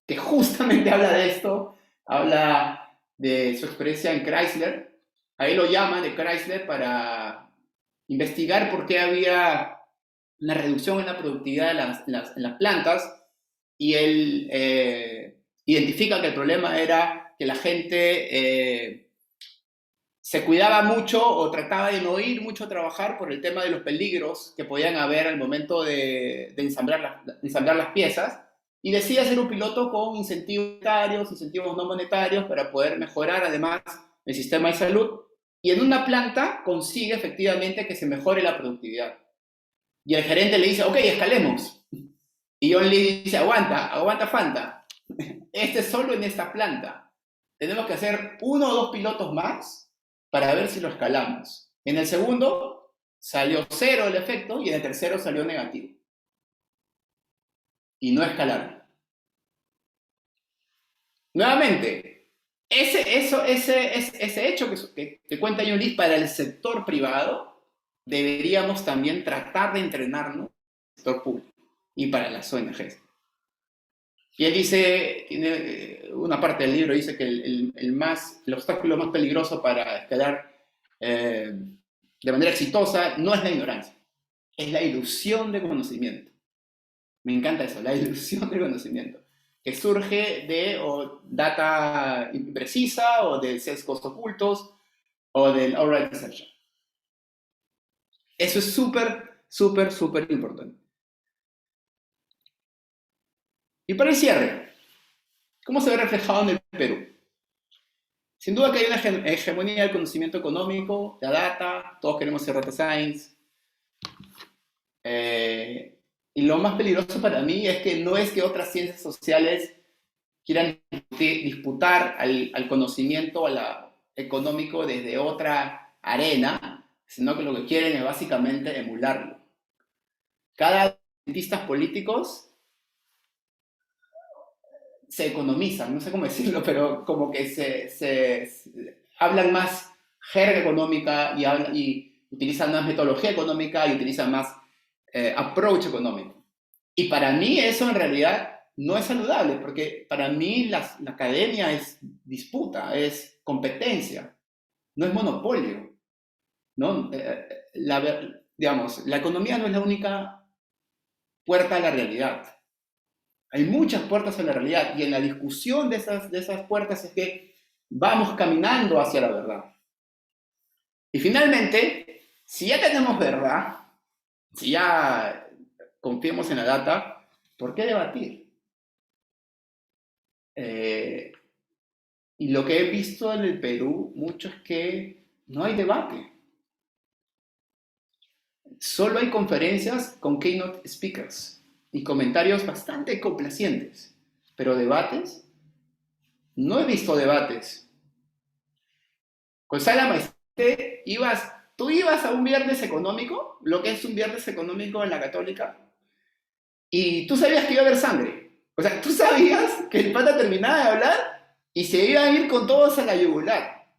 Speaker 3: que justamente habla de esto, habla de su experiencia en Chrysler. Ahí lo llaman de Chrysler para investigar por qué había una reducción en la productividad en las plantas, y él identifica que el problema era que la gente se cuidaba mucho o trataba de no ir mucho a trabajar por el tema de los peligros que podían haber al momento de ensamblar las piezas, y decide hacer un piloto con incentivos monetarios, incentivos no monetarios, para poder mejorar además el sistema de salud, y en una planta consigue efectivamente que se mejore la productividad. Y el gerente le dice, ok, escalemos. Y John Lee dice, aguanta, Fanta. Este es solo en esta planta. tenemos que hacer 1 o 2 pilotos más para ver si lo escalamos. En el segundo salió 0 el efecto y en el tercero salió negativo. Y no escalaron. Nuevamente, ese hecho que cuenta Yunis para el sector privado, deberíamos también tratar de entrenarnos en el sector público y para las ONGs. Y él dice, tiene una parte del libro, dice que el obstáculo más peligroso para escalar de manera exitosa no es la ignorancia, es la ilusión de conocimiento. Me encanta eso, la ilusión del conocimiento, que surge de o data imprecisa o de sesgos ocultos o del outright deception. Eso es súper, súper, súper importante. Y para el cierre, ¿cómo se ve reflejado en el Perú? Sin duda que hay una hegemonía del conocimiento económico, de la data, todos queremos ser data science. Y lo más peligroso para mí es que no es que otras ciencias sociales quieran disputar al conocimiento económico desde otra arena, sino que lo que quieren es básicamente emularlo. Cada cientistas políticos se economizan, no sé cómo decirlo, pero como que se hablan más jerga económica y utilizan más metodología económica y utilizan más approach económico. Y para mí eso en realidad no es saludable, porque para mí la academia es disputa, es competencia, no es monopolio, ¿no? Digamos, la economía no es la única puerta a la realidad. Hay muchas puertas a la realidad y en la discusión de esas puertas es que vamos caminando hacia la verdad. Y finalmente, si ya tenemos verdad, si ya confiamos en la data, ¿por qué debatir? Y lo que he visto en el Perú mucho es que no hay debate. Solo hay conferencias con keynote speakers y comentarios bastante complacientes. Pero debates, no he visto debates. Con Sala Maestre, tú ibas a un viernes económico, lo que es un viernes económico en la Católica, y tú sabías que iba a haber sangre. O sea, tú sabías que el pata terminaba de hablar y se iba a ir con todos a la yugular.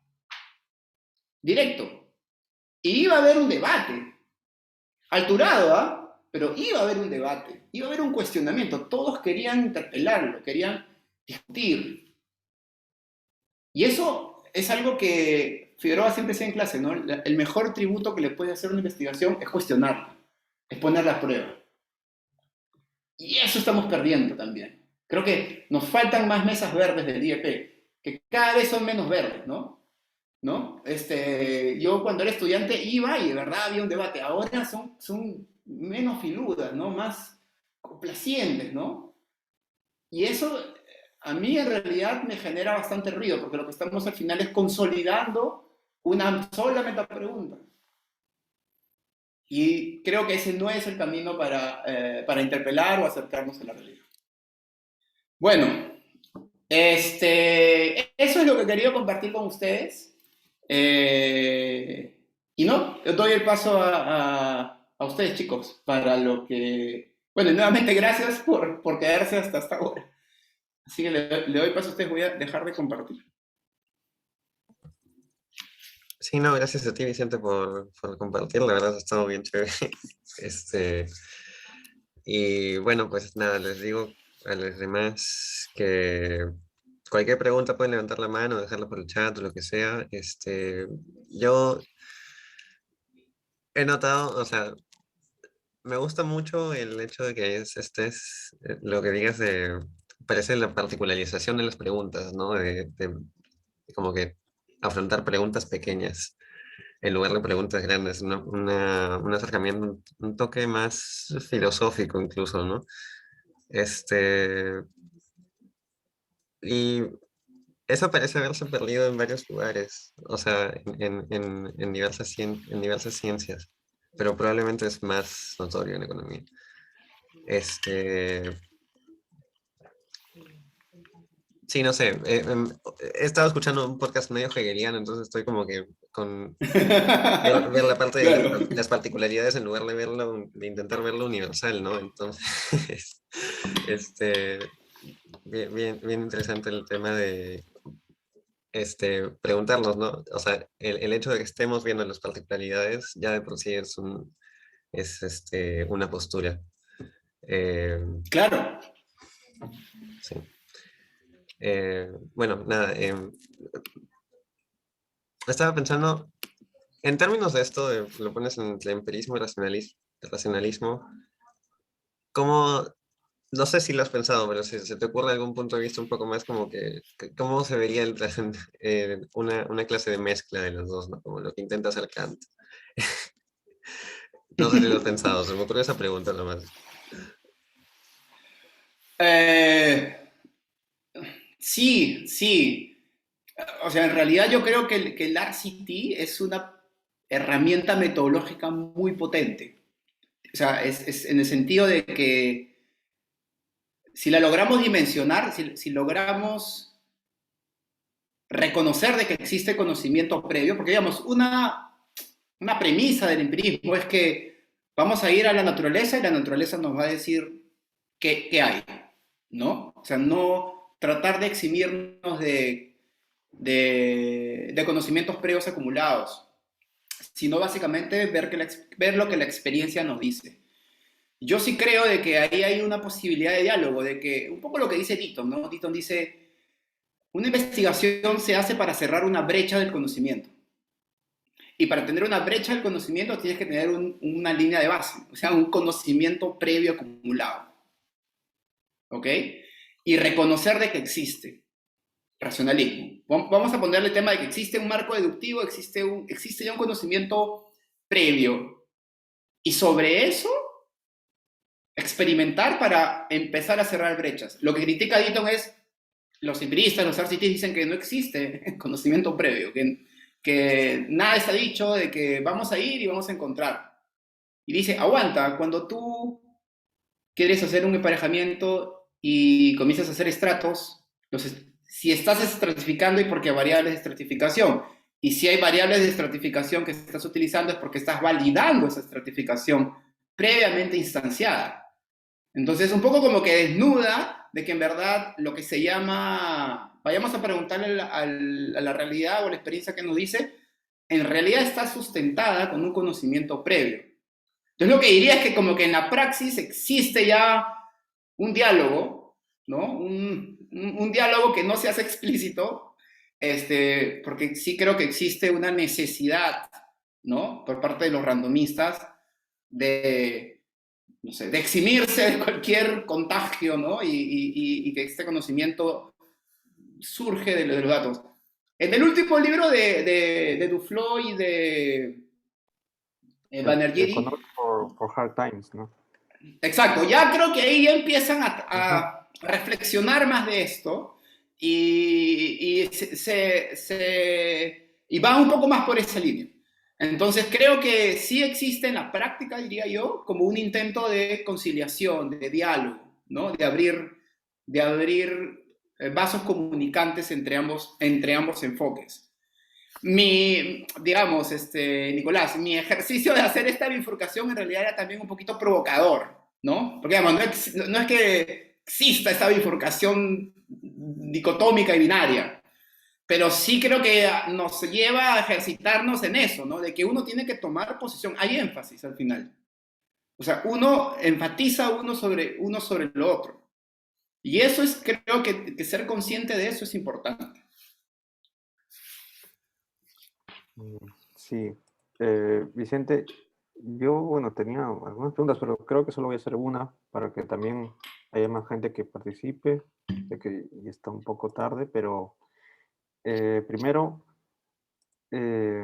Speaker 3: Directo. Y iba a haber un debate. Alturado, ¿ah? Pero iba a haber un debate. Iba a haber un cuestionamiento. Todos querían interpelarlo, querían discutir. Y eso es algo que Figueroa siempre decía en clase, ¿no? El mejor tributo que le puede hacer una investigación es cuestionarla, es ponerla a prueba. Y eso estamos perdiendo también. Creo que nos faltan más mesas verdes del IEP, que cada vez son menos verdes, ¿no? Yo cuando era estudiante iba y de verdad había un debate. Ahora son menos filudas, ¿no? Más complacientes, ¿no? Y eso a mí en realidad me genera bastante ruido, porque lo que estamos al final es consolidando una sola metapregunta. Y creo que ese no es el camino para interpelar o acercarnos a la realidad. Bueno, eso es lo que quería compartir con ustedes. Y no, doy el paso a ustedes, chicos, para lo que... Bueno, y nuevamente gracias por quedarse hasta esta hora. Así que le doy paso a ustedes, voy a dejar de compartir.
Speaker 1: Sí, no, gracias a ti, Vicente, por compartir. La verdad ha estado bien chévere. Y bueno, pues nada, les digo a los demás que cualquier pregunta pueden levantar la mano, dejarla por el chat o lo que sea. Yo he notado, o sea, me gusta mucho el hecho de que lo que digas parece la particularización de las preguntas, ¿no? De como que afrontar preguntas pequeñas en lugar de preguntas grandes, un acercamiento, un toque más filosófico incluso, ¿no? Este, y eso parece haberse perdido en varios lugares, o sea, en diversas ciencias, pero probablemente es más notorio en economía. Sí, no sé. He estado escuchando un podcast medio hegeliano, entonces estoy como que con ver la parte de
Speaker 3: Claro.
Speaker 1: las particularidades en lugar de verlo, de intentar verlo universal, ¿no? Entonces, este, bien interesante el tema de preguntarnos, ¿no? O sea, el hecho de que estemos viendo las particularidades ya de por sí es una postura. Eh,
Speaker 3: Claro.
Speaker 1: sí. Bueno, nada, estaba pensando, en términos de esto, lo pones entre empirismo y racionalismo, ¿cómo, no sé si lo has pensado, pero si se te ocurre algún punto de vista un poco más como cómo se vería una clase de mezcla de los dos, ¿no? Como lo que intenta hacer Kant. No sé si lo has pensado, se me ocurrió esa pregunta nomás.
Speaker 3: Eh, sí, sí. O sea, en realidad yo creo que el RCT es una herramienta metodológica muy potente. O sea, es en el sentido de que si la logramos dimensionar, si logramos reconocer de que existe conocimiento previo, porque digamos, una premisa del empirismo es que vamos a ir a la naturaleza y la naturaleza nos va a decir qué hay, ¿no? O sea, no tratar de eximirnos de conocimientos previos acumulados, sino básicamente ver lo que la experiencia nos dice. Yo sí creo de que ahí hay una posibilidad de diálogo, de que un poco lo que dice Deaton, ¿no? Deaton dice, una investigación se hace para cerrar una brecha del conocimiento. Y para tener una brecha del conocimiento tienes que tener una línea de base, o sea, un conocimiento previo acumulado. ¿Ok? Y reconocer de que existe racionalismo. Vamos a ponerle el tema de que existe un marco deductivo, existe ya un conocimiento previo. Y sobre eso, experimentar para empezar a cerrar brechas. Lo que critica Deaton es, los empiristas, los RCTs dicen que no existe conocimiento previo, que nada está dicho, de que vamos a ir y vamos a encontrar. Y dice, aguanta, cuando tú quieres hacer un emparejamiento y comienzas a hacer estratos, si estás estratificando es porque hay variables de estratificación. Y si hay variables de estratificación que estás utilizando es porque estás validando esa estratificación previamente instanciada. Entonces, un poco como que desnuda de que en verdad lo que se llama, vayamos a preguntarle a la realidad o la experiencia que nos dice, en realidad está sustentada con un conocimiento previo. Entonces, lo que diría es que como que en la praxis existe ya un diálogo, ¿no? Un diálogo que no se hace explícito, porque sí creo que existe una necesidad, ¿no? Por parte de los randomistas de, no sé, de eximirse de cualquier contagio, ¿no? Y que este conocimiento surge de los datos. En el último libro de Duflo y de Banerjee,
Speaker 2: Economics for Hard Times, ¿no?
Speaker 3: exacto, ya creo que ahí ya empiezan
Speaker 2: Ujú.
Speaker 3: a reflexionar más de esto y va un poco más por esa línea. Entonces creo que sí existe en la práctica, diría yo, como un intento de conciliación, de diálogo, ¿no? De abrir vasos comunicantes entre ambos enfoques. Digamos, Nicolás, mi ejercicio de hacer esta bifurcación en realidad era también un poquito provocador, ¿no? Porque, digamos, no es que exista esta bifurcación dicotómica y binaria, pero sí creo que nos lleva a ejercitarnos en eso, ¿no? De que uno tiene que tomar posición, hay énfasis al final. O sea, uno enfatiza uno sobre lo otro. Y eso es, creo que ser consciente de eso es importante.
Speaker 2: Mm, sí. Vicente, yo, bueno, tenía algunas preguntas, pero creo que solo voy a hacer una para que también haya más gente que participe. Sé que ya está un poco tarde, pero primero, eh,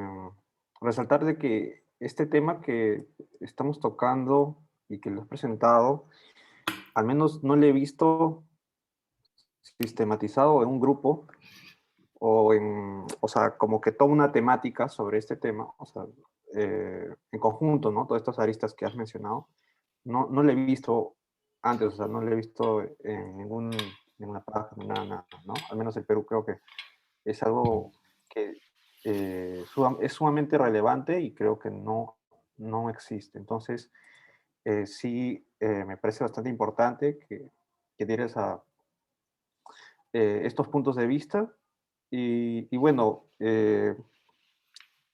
Speaker 2: resaltar de que este tema que estamos tocando y que lo has presentado, al menos no lo he visto sistematizado en un grupo o sea, como que toda una temática sobre este tema, o sea, en conjunto, ¿no? Todas estas aristas que has mencionado, no lo he visto antes, o sea, no lo he visto en en una página, nada, ¿no? Al menos el Perú creo que es algo que es sumamente relevante y creo que no existe. Entonces, sí, me parece bastante importante que dieras estos puntos de vista. Y bueno,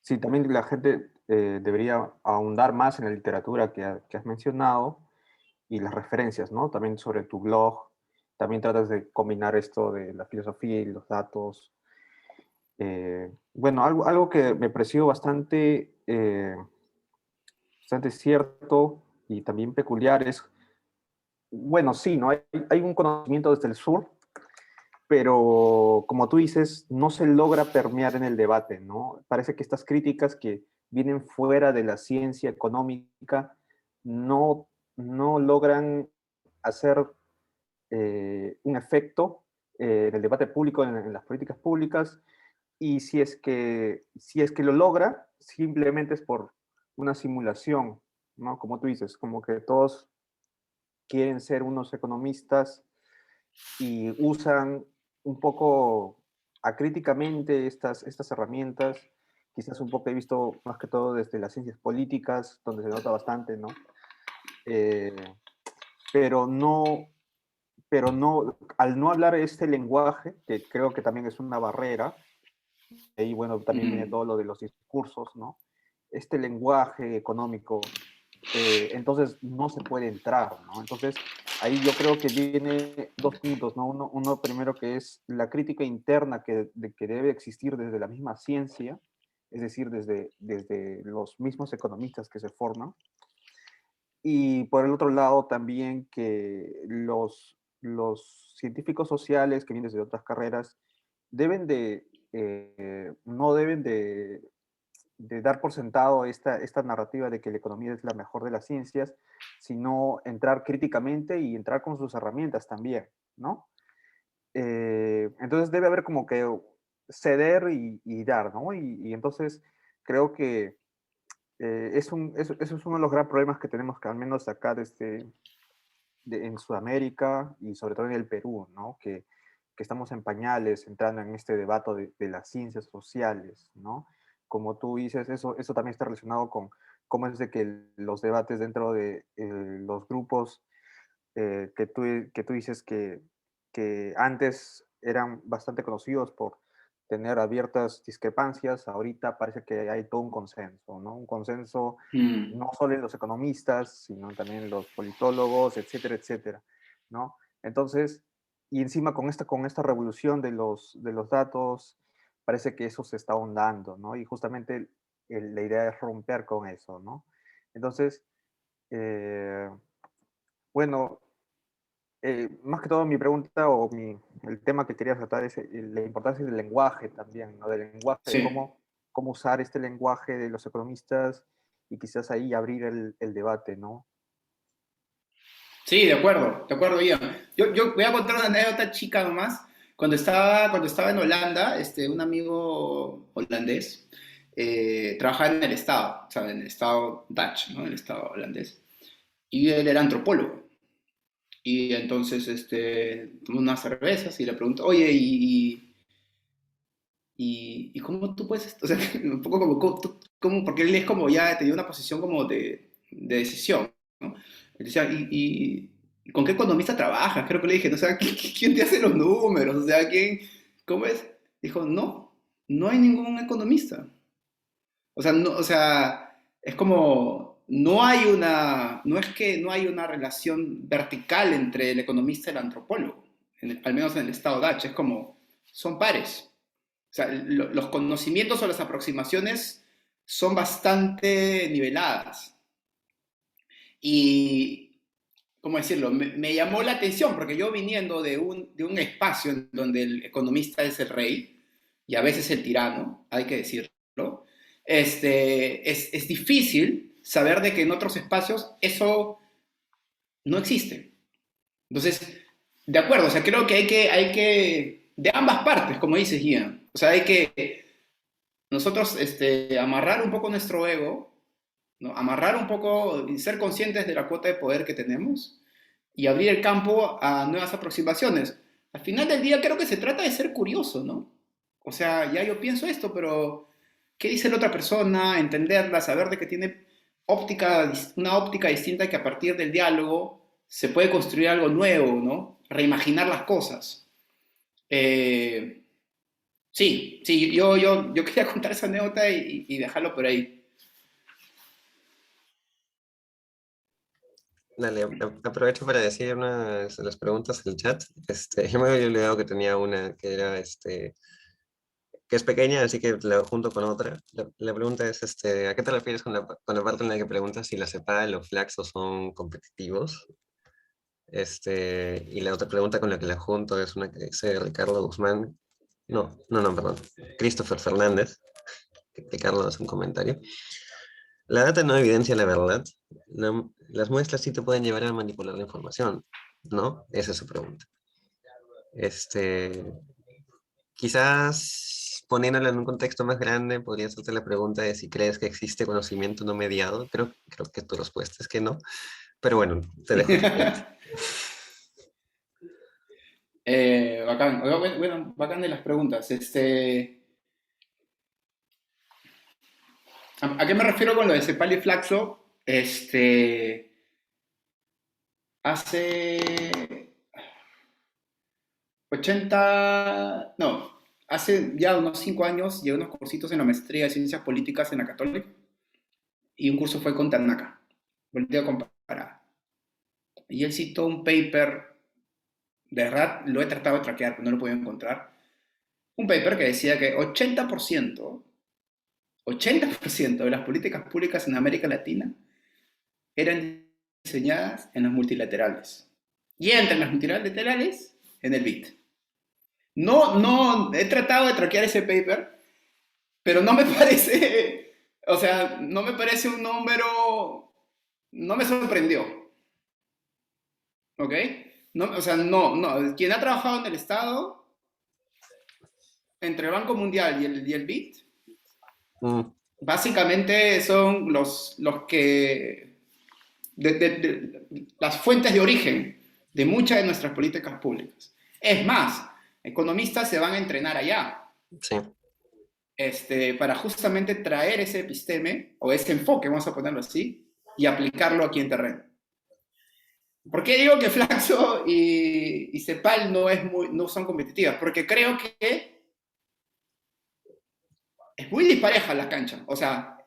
Speaker 2: sí, también la gente debería ahondar más en la literatura que has mencionado y las referencias, ¿no? También sobre tu blog, también tratas de combinar esto de la filosofía y los datos. Bueno, algo que me pareció bastante cierto y también peculiar es, bueno, sí, ¿no? Hay un conocimiento desde el sur, pero como tú dices, no se logra permear en el debate, ¿no? Parece que estas críticas que vienen fuera de la ciencia económica no logran hacer un efecto en el debate público, en las políticas públicas, y si es que lo logra, simplemente es por una simulación, ¿no? Como tú dices, como que todos quieren ser unos economistas y usan un poco acríticamente estas herramientas. Quizás un poco he visto más que todo desde las ciencias políticas, donde se nota bastante, ¿no? Eh, pero no, al no hablar este lenguaje, que creo que también es una barrera, ahí bueno, también viene
Speaker 3: Ujú.
Speaker 2: todo lo de los discursos, ¿no? Este lenguaje económico, entonces no se puede entrar, ¿no? Entonces ahí yo creo que viene dos puntos, ¿no? Uno primero que es la crítica interna que debe existir desde la misma ciencia, es decir, desde los mismos economistas que se forman, y por el otro lado también que los científicos sociales que vienen desde otras carreras no deben de dar por sentado esta narrativa de que la economía es la mejor de las ciencias, sino entrar críticamente y entrar con sus herramientas también, ¿no? Entonces debe haber como que ceder y dar, ¿no? Y entonces creo que eso es uno de los grandes problemas que tenemos que al menos acá en Sudamérica y sobre todo en el Perú, ¿no? Que estamos en pañales entrando en este debate de las ciencias sociales, ¿no? Como tú dices, eso también está relacionado con cómo es de que los debates dentro de los grupos que tú dices que antes eran bastante conocidos por tener abiertas discrepancias, ahorita parece que hay todo un consenso, ¿no? Un consenso
Speaker 3: Mm.
Speaker 2: no solo en los economistas, sino también en los politólogos, etcétera, etcétera, ¿no? Entonces, y encima con esta revolución de los datos, parece que eso se está ahondando, ¿no? Y justamente la idea es romper con eso, ¿no? Entonces, eh, bueno, más que todo mi pregunta el tema que quería tratar es la importancia del lenguaje también, ¿no? Del lenguaje, de
Speaker 3: Sí.
Speaker 2: cómo usar este lenguaje de los economistas y quizás ahí abrir el debate, ¿no?
Speaker 3: Sí, de acuerdo, Ian. Yo voy a contar una anécdota chica nomás. Cuando estaba en Holanda, un amigo holandés trabajaba en el Estado, o sea, en el Estado Dutch, ¿no? En el Estado holandés. Y él era antropólogo. Y entonces tomó unas cervezas y le pregunto, oye, ¿y cómo tú puedes, o sea, un poco como, porque él es como ya tenía una posición como de decisión, ¿no? Él decía, ¿y con qué economista trabajas? Creo que le dije, ¿no? O sea, ¿quién te hace los números? O sea, cómo es? Dijo, no hay ningún economista. O sea, no, o sea, es como, no es que no hay una relación vertical entre el economista y el antropólogo, al menos en el estado Dutch, es como, son pares. O sea, los conocimientos o las aproximaciones son bastante niveladas. Y, ¿cómo decirlo? Me llamó la atención porque yo viniendo de un espacio en donde el economista es el rey y a veces el tirano, hay que decirlo, es difícil saber de que en otros espacios eso no existe. Entonces, de acuerdo, o sea, creo que de ambas partes, como dices, Ian, o sea, hay que nosotros amarrar un poco nuestro ego, ¿no? Amarrar un poco y ser conscientes de la cuota de poder que tenemos y abrir el campo a nuevas aproximaciones. al final del día creo que se trata de ser curioso, ¿no? O sea, ya yo pienso esto, pero ¿qué dice la otra persona? Entenderla, saber de que tiene una óptica distinta, que a partir del diálogo se puede construir algo nuevo, ¿no? Reimaginar las cosas. Eh, sí, yo quería contar esa anécdota y dejarlo por ahí.
Speaker 1: Dale, aprovecho para decir unas de las preguntas del chat. Yo me había olvidado que tenía una que era, que es pequeña, así que la junto con otra. La pregunta es, ¿a qué te refieres con la parte en la que preguntas si la CEPAL o Flaxo son competitivos? Y la otra pregunta con la que la junto es una que dice Ricardo Guzmán. No, perdón. Christopher Fernández. Ricardo hace un comentario. La data no evidencia la verdad. Las muestras sí te pueden llevar a manipular la información, ¿no? Esa es su pregunta. Quizás poniéndola en un contexto más grande, podría hacerte la pregunta de si crees que existe conocimiento no mediado. Creo que tu respuesta es que no. Pero bueno, te dejo.
Speaker 3: Bacán. Bueno, bacán de las preguntas. ¿A qué me refiero con lo de Cepal y Flaxo? Hace hace ya unos 5 años llevé unos cursitos en la maestría de Ciencias Políticas en la Católica y un curso fue con Tanaka, política comparada. Y él citó un paper, de verdad lo he tratado de traquear, pero no lo puedo encontrar, un paper que decía que 80% de las políticas públicas en América Latina eran diseñadas en las multilaterales. Y entre las multilaterales, en el BID. No, he tratado de traquear ese paper, pero no me parece, o sea, no me parece un número, no me sorprendió, ¿ok? No, o sea, no, quien ha trabajado en el Estado, entre el Banco Mundial y el BID,
Speaker 1: Mm,
Speaker 3: básicamente son los que, las fuentes de origen de muchas de nuestras políticas públicas. Es más, economistas se van a entrenar allá,
Speaker 1: sí.
Speaker 3: para justamente traer ese episteme o ese enfoque, vamos a ponerlo así, y aplicarlo aquí en terreno. ¿Por qué digo que Flaxo y Cepal no son competitivas? Porque creo que es muy dispareja la cancha. O sea,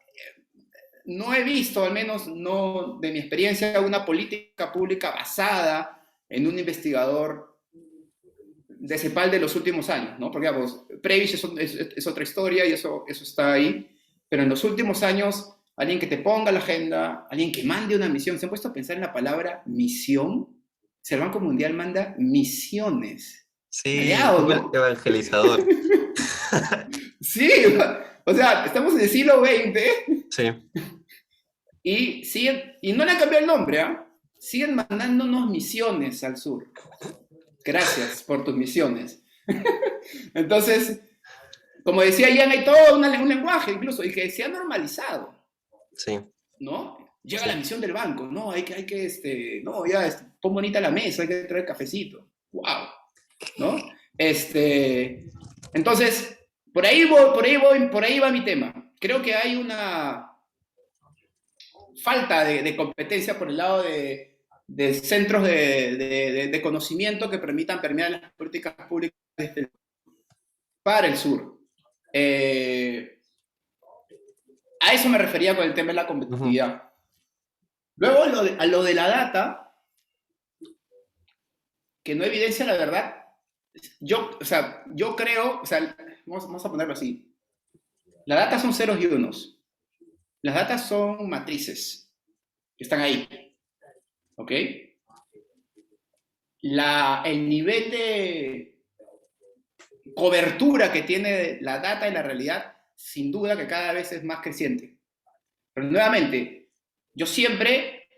Speaker 3: no he visto, al menos no de mi experiencia, una política pública basada en un investigador de Cepal de los últimos años, ¿no? Porque, digamos, Prevish es otra historia y eso está ahí, pero en los últimos años, alguien que te ponga la agenda, alguien que mande una misión, ¿se han puesto a pensar en la palabra misión? Si el Banco Mundial manda misiones.
Speaker 1: Sí,
Speaker 3: Callado,
Speaker 1: como el
Speaker 3: ¿no?
Speaker 1: evangelizador.
Speaker 3: Sí, o sea, estamos en el siglo XX
Speaker 1: Sí,
Speaker 3: y no le han cambiado el nombre, ¿ah? Siguen mandándonos misiones al sur. Gracias por tus misiones. Entonces, como decía Ian, hay todo un lenguaje incluso, y que se ha normalizado,
Speaker 1: sí,
Speaker 3: ¿no? Llega
Speaker 1: sí.
Speaker 3: la misión del banco, no, no, ya, pon bonita la mesa, hay que traer cafecito. ¡Wow! ¿No? Entonces, por ahí va mi tema. Creo que hay una falta de competencia por el lado de centros de conocimiento que permitan permear las políticas públicas para el sur. A eso me refería con el tema de la
Speaker 1: Ujú,
Speaker 3: competitividad. Luego, a lo de la data, que no evidencia la verdad, yo creo, o sea, vamos a ponerlo así. La data son ceros y unos. Las datas son matrices, que están ahí, ¿ok? El nivel de cobertura que tiene la data y la realidad, sin duda que cada vez es más creciente. Pero nuevamente, yo siempre,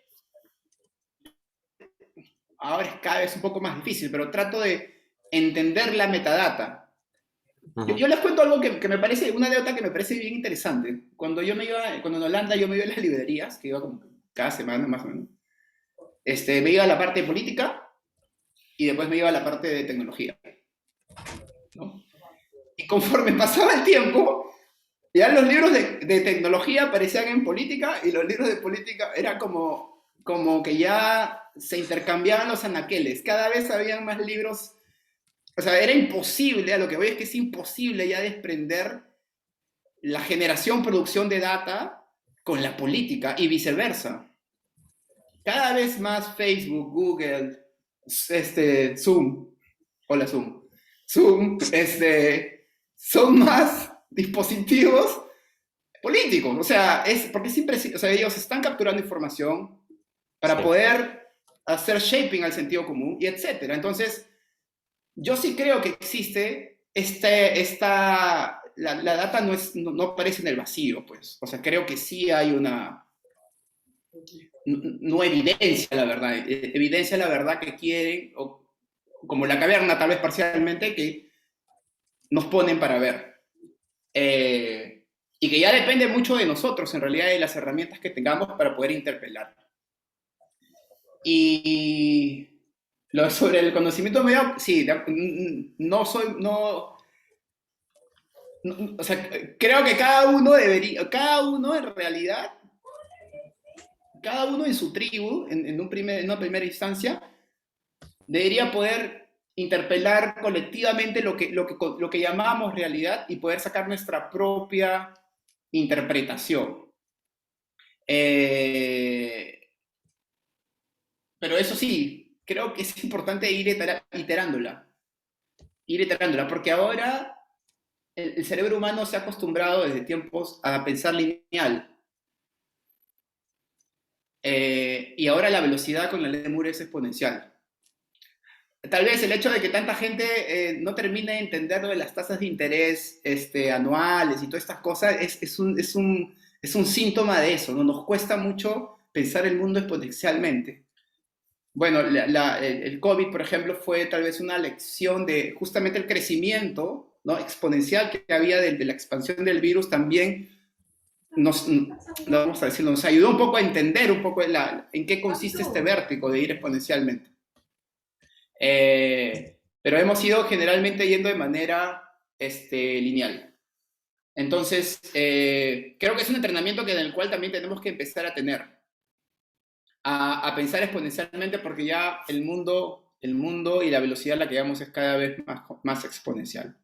Speaker 3: ahora es cada vez un poco más difícil, pero trato de entender la metadata.
Speaker 1: ujú.
Speaker 3: Yo les cuento algo que me parece, una anécdota que me parece bien interesante. Cuando en Holanda yo me iba a las librerías, que iba como cada semana más o menos, me iba a la parte de política y después me iba a la parte de tecnología, ¿no? Y conforme pasaba el tiempo, ya los libros de tecnología aparecían en política y los libros de política era como que ya se intercambiaban los anaqueles. Cada vez habían más libros. O sea, era imposible, a lo que voy es que es imposible ya desprender la generación, producción de data con la política y viceversa. Cada vez más Facebook, Google, Zoom, hola Zoom, son más dispositivos políticos. O sea, porque siempre, o sea, ellos están capturando información para
Speaker 1: Sí.
Speaker 3: poder hacer shaping al sentido común y etcétera. Entonces, yo sí creo que existe la data no aparece en el vacío, pues. O sea, creo que sí hay no evidencia la verdad, evidencia la verdad que quieren, o como la caverna tal vez parcialmente, que nos ponen para ver. Y que ya depende mucho de nosotros, en realidad, de las herramientas que tengamos para poder interpelar. Y sobre el conocimiento medio, sí, no soy, o sea, creo que cada uno en realidad, cada uno en su tribu, en una primera instancia, debería poder interpelar colectivamente lo que llamamos realidad y poder sacar nuestra propia interpretación. Pero eso sí, creo que es importante ir iterándola, porque ahora el cerebro humano se ha acostumbrado desde tiempos a pensar lineal. Y ahora la velocidad con la ley de Moore es exponencial. Tal vez el hecho de que tanta gente no termine de entender lo de las tasas de interés anuales y todas estas cosas es un síntoma de eso, ¿no? Nos cuesta mucho pensar el mundo exponencialmente. Bueno, el COVID, por ejemplo, fue tal vez una lección de justamente el crecimiento, ¿no?, exponencial que había de la expansión del virus. También vamos a decirlo, nos ayudó un poco a entender un poco en qué consiste este vértigo de ir exponencialmente. Pero hemos ido generalmente yendo de manera lineal. Entonces, creo que es un entrenamiento en el cual también tenemos que empezar a tener, a pensar exponencialmente, porque ya el mundo y la velocidad a la que vamos es cada vez más exponencial.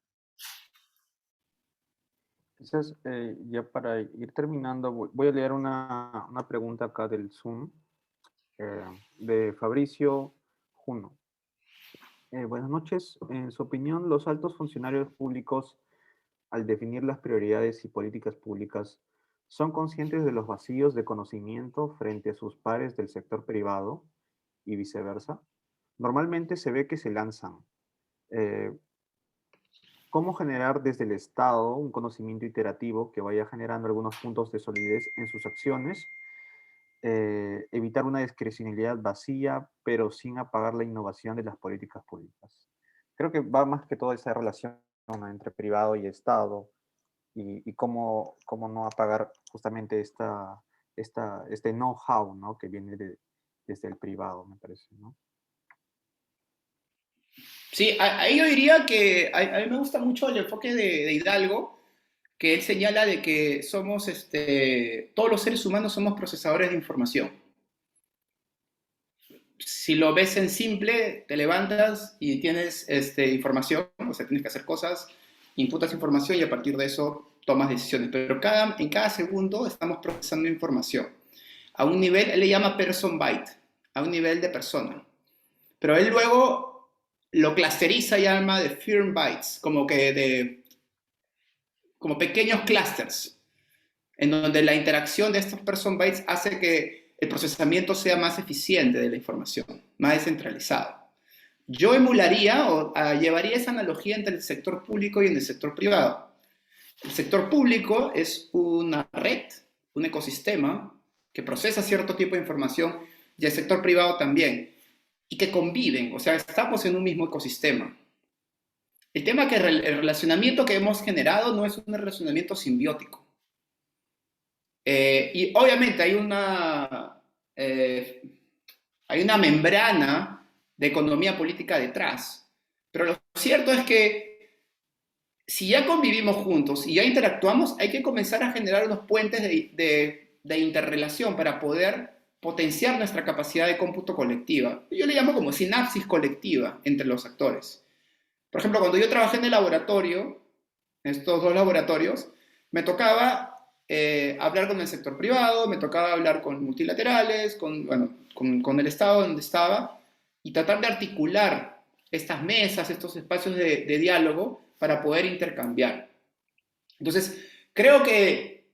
Speaker 2: Quizás ya para ir terminando, voy a leer una pregunta acá del Zoom de Fabricio Juno. Buenas noches. En su opinión, los altos funcionarios públicos, al definir las prioridades y políticas públicas, ¿son conscientes de los vacíos de conocimiento frente a sus pares del sector privado y viceversa? Normalmente se ve que se lanzan. Eh, ¿Cómo generar desde el Estado un conocimiento iterativo que vaya generando algunos puntos de solidez en sus acciones? Evitar una discrecionalidad vacía, pero sin apagar la innovación de las políticas públicas. Creo que va más que toda esa relación, ¿no?, entre privado y Estado, y cómo no apagar justamente este know-how, ¿no?, que viene desde el privado, me parece, ¿no?
Speaker 3: Sí, ahí yo diría que a mí me gusta mucho el enfoque de Hidalgo, que él señala de que todos los seres humanos somos procesadores de información. Si lo ves en simple, te levantas y tienes información, o sea, tienes que hacer cosas, imputas información y a partir de eso tomas decisiones. Pero en cada segundo estamos procesando información. A un nivel, él le llama person byte, a un nivel de persona. Pero él luego lo clusteriza y llama de firm bytes, como pequeños clusters, en donde la interacción de estos person bytes hace que el procesamiento sea más eficiente de la información, más descentralizado. Yo emularía o llevaría esa analogía entre el sector público y el sector privado. El sector público es una red, un ecosistema que procesa cierto tipo de información, y el sector privado también, y que conviven, o sea, estamos en un mismo ecosistema. El tema es que el relacionamiento que hemos generado no es un relacionamiento simbiótico. Y obviamente hay una membrana de economía política detrás. Pero lo cierto es que si ya convivimos juntos y ya interactuamos, hay que comenzar a generar unos puentes de interrelación para poder potenciar nuestra capacidad de cómputo colectiva. Yo le llamo como sinapsis colectiva entre los actores. Por ejemplo, cuando yo trabajé en el laboratorio, en estos dos laboratorios, me tocaba hablar con el sector privado, me tocaba hablar con multilaterales, con el Estado donde estaba, y tratar de articular estas mesas, estos espacios de diálogo para poder intercambiar. Entonces, creo que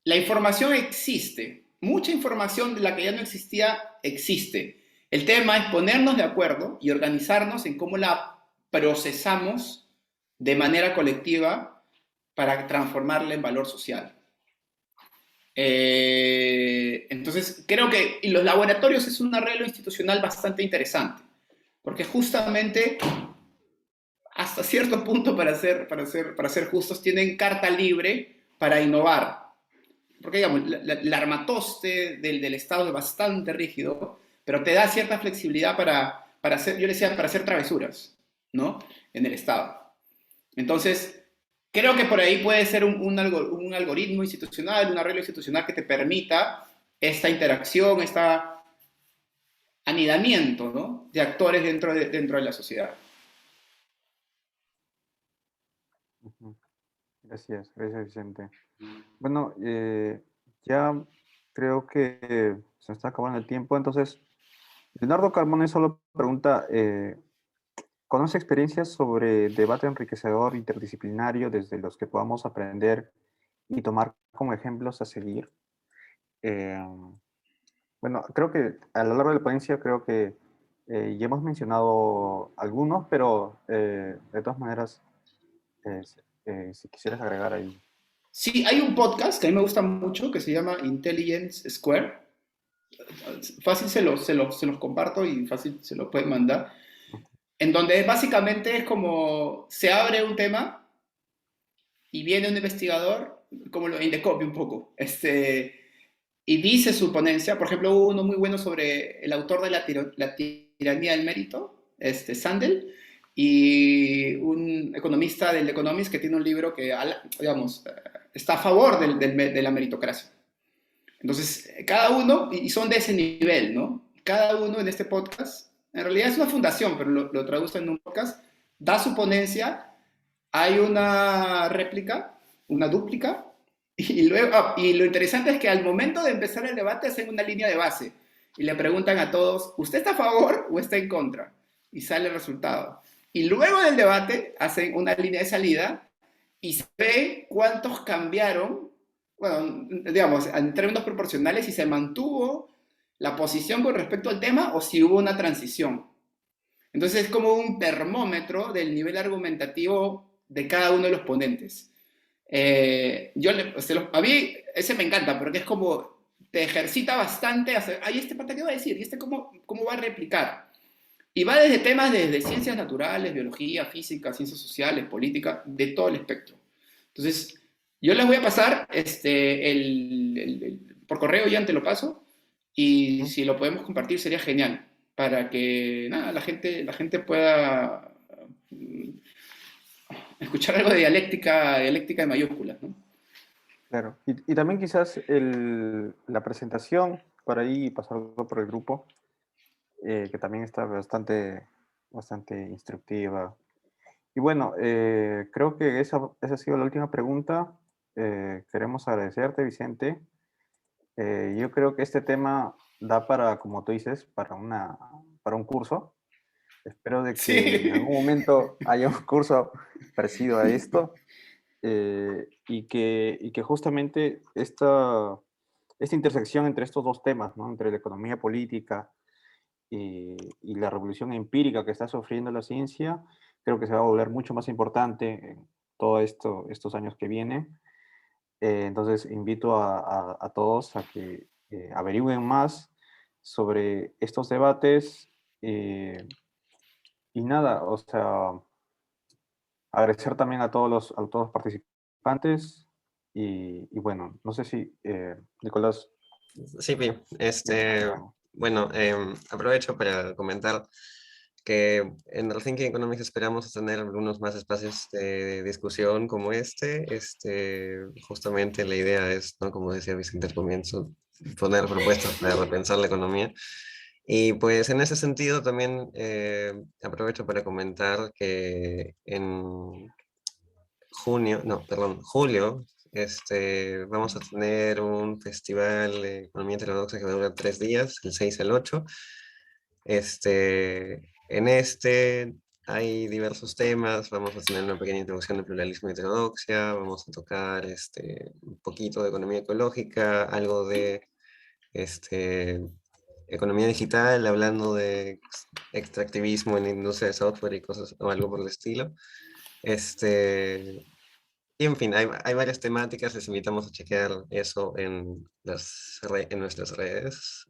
Speaker 3: la información existe, mucha información de la que ya no existía existe. El tema es ponernos de acuerdo y organizarnos en cómo la procesamos de manera colectiva para transformarla en valor social. Entonces, creo que y los laboratorios es un arreglo institucional bastante interesante, porque justamente hasta cierto punto, para ser justos, tienen carta libre para innovar. Porque, digamos, el armatoste del Estado es bastante rígido, pero te da cierta flexibilidad para hacer, yo le decía, para hacer travesuras, ¿no? En el Estado. Entonces, creo que por ahí puede ser un algoritmo institucional, un arreglo institucional que te permita esta interacción, este anidamiento, ¿no? De actores dentro de la sociedad.
Speaker 2: Ujú. Gracias, gracias Vicente. Bueno, ya creo que se está acabando el tiempo, entonces Leonardo Carmona solo pregunta, ¿conoce experiencias sobre debate enriquecedor interdisciplinario desde los que podamos aprender y tomar como ejemplos a seguir? Eh, bueno, creo que a lo largo de la ponencia creo que ya hemos mencionado algunos, pero de todas maneras, eh, si quisieras agregar ahí.
Speaker 3: Sí, hay un podcast que a mí me gusta mucho que se llama Intelligence Square. Fácil se los comparto y fácil se los pueden mandar. En donde básicamente es como se abre un tema y viene un investigador, como lo Indecopy un poco, y dice su ponencia. Por ejemplo, hubo uno muy bueno sobre el autor de la tiranía del mérito, Sandel, y un economista del Economist que tiene un libro que, digamos, está a favor de la meritocracia. Entonces, cada uno, y son de ese nivel, ¿no? Cada uno en este podcast, en realidad es una fundación, pero lo traduce en un podcast, da su ponencia, hay una réplica, una dúplica, y luego, y lo interesante es que al momento de empezar el debate hacen una línea de base y le preguntan a todos, ¿usted está a favor o está en contra? Y sale el resultado. Y luego del debate hacen una línea de salida y se ve cuántos cambiaron, bueno, digamos, en términos proporcionales, si se mantuvo la posición con respecto al tema o si hubo una transición. Entonces es como un termómetro del nivel argumentativo de cada uno de los ponentes. A mí ese me encanta porque es como te ejercita bastante hacer, ay, este pata qué va a decir y cómo va a replicar. Y va desde temas desde ciencias naturales, biología, física, ciencias sociales, política, de todo el espectro. Entonces, yo les voy a pasar por correo, ya te lo paso, y
Speaker 2: Ujú.
Speaker 3: si lo podemos compartir sería genial, para que nada, la gente pueda escuchar algo de dialéctica de mayúsculas, ¿no?
Speaker 2: Claro, y también quizás la presentación por ahí, pasarlo por el grupo, que también está bastante instructiva. Y bueno, creo que esa ha sido la última pregunta. Queremos agradecerte, Vicente. Yo creo que este tema da para, como tú dices, para un curso. Espero de que en algún
Speaker 3: Sí.
Speaker 2: momento haya un curso parecido a esto, y que justamente esta intersección entre estos dos temas, ¿no? Entre la economía política y la revolución empírica que está sufriendo la ciencia, creo que se va a volver mucho más importante en todos estos años que vienen. Entonces, invito a todos a que averigüen más sobre estos debates. Y nada, o sea, agradecer también a todos los participantes. Y bueno, no sé si, Nicolás,
Speaker 1: Sí, Pi,
Speaker 2: ¿quieres agregar algo?
Speaker 1: Bueno, aprovecho para comentar que en el Thinking Economics esperamos tener algunos más espacios de discusión como justamente la idea es, ¿no? Como decía Vicente al comienzo, poner propuestas para repensar la economía. Y pues en ese sentido también aprovecho para comentar que en julio, vamos a tener un festival de economía heterodoxa que va a durar 3 días, el 6 al 8. En hay diversos temas, vamos a tener una pequeña introducción de pluralismo y heterodoxia, vamos a tocar un poquito de economía ecológica, algo de este, economía digital, hablando de extractivismo en la industria de software y cosas o algo por el estilo. Y en fin, hay varias temáticas, les invitamos a chequear eso en nuestras redes.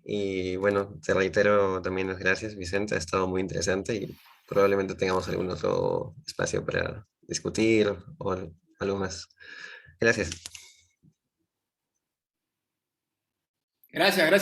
Speaker 1: Y bueno, te reitero también las gracias, Vicente, ha estado muy interesante y probablemente tengamos algún otro espacio para discutir o algo más. Gracias.
Speaker 3: Gracias, gracias.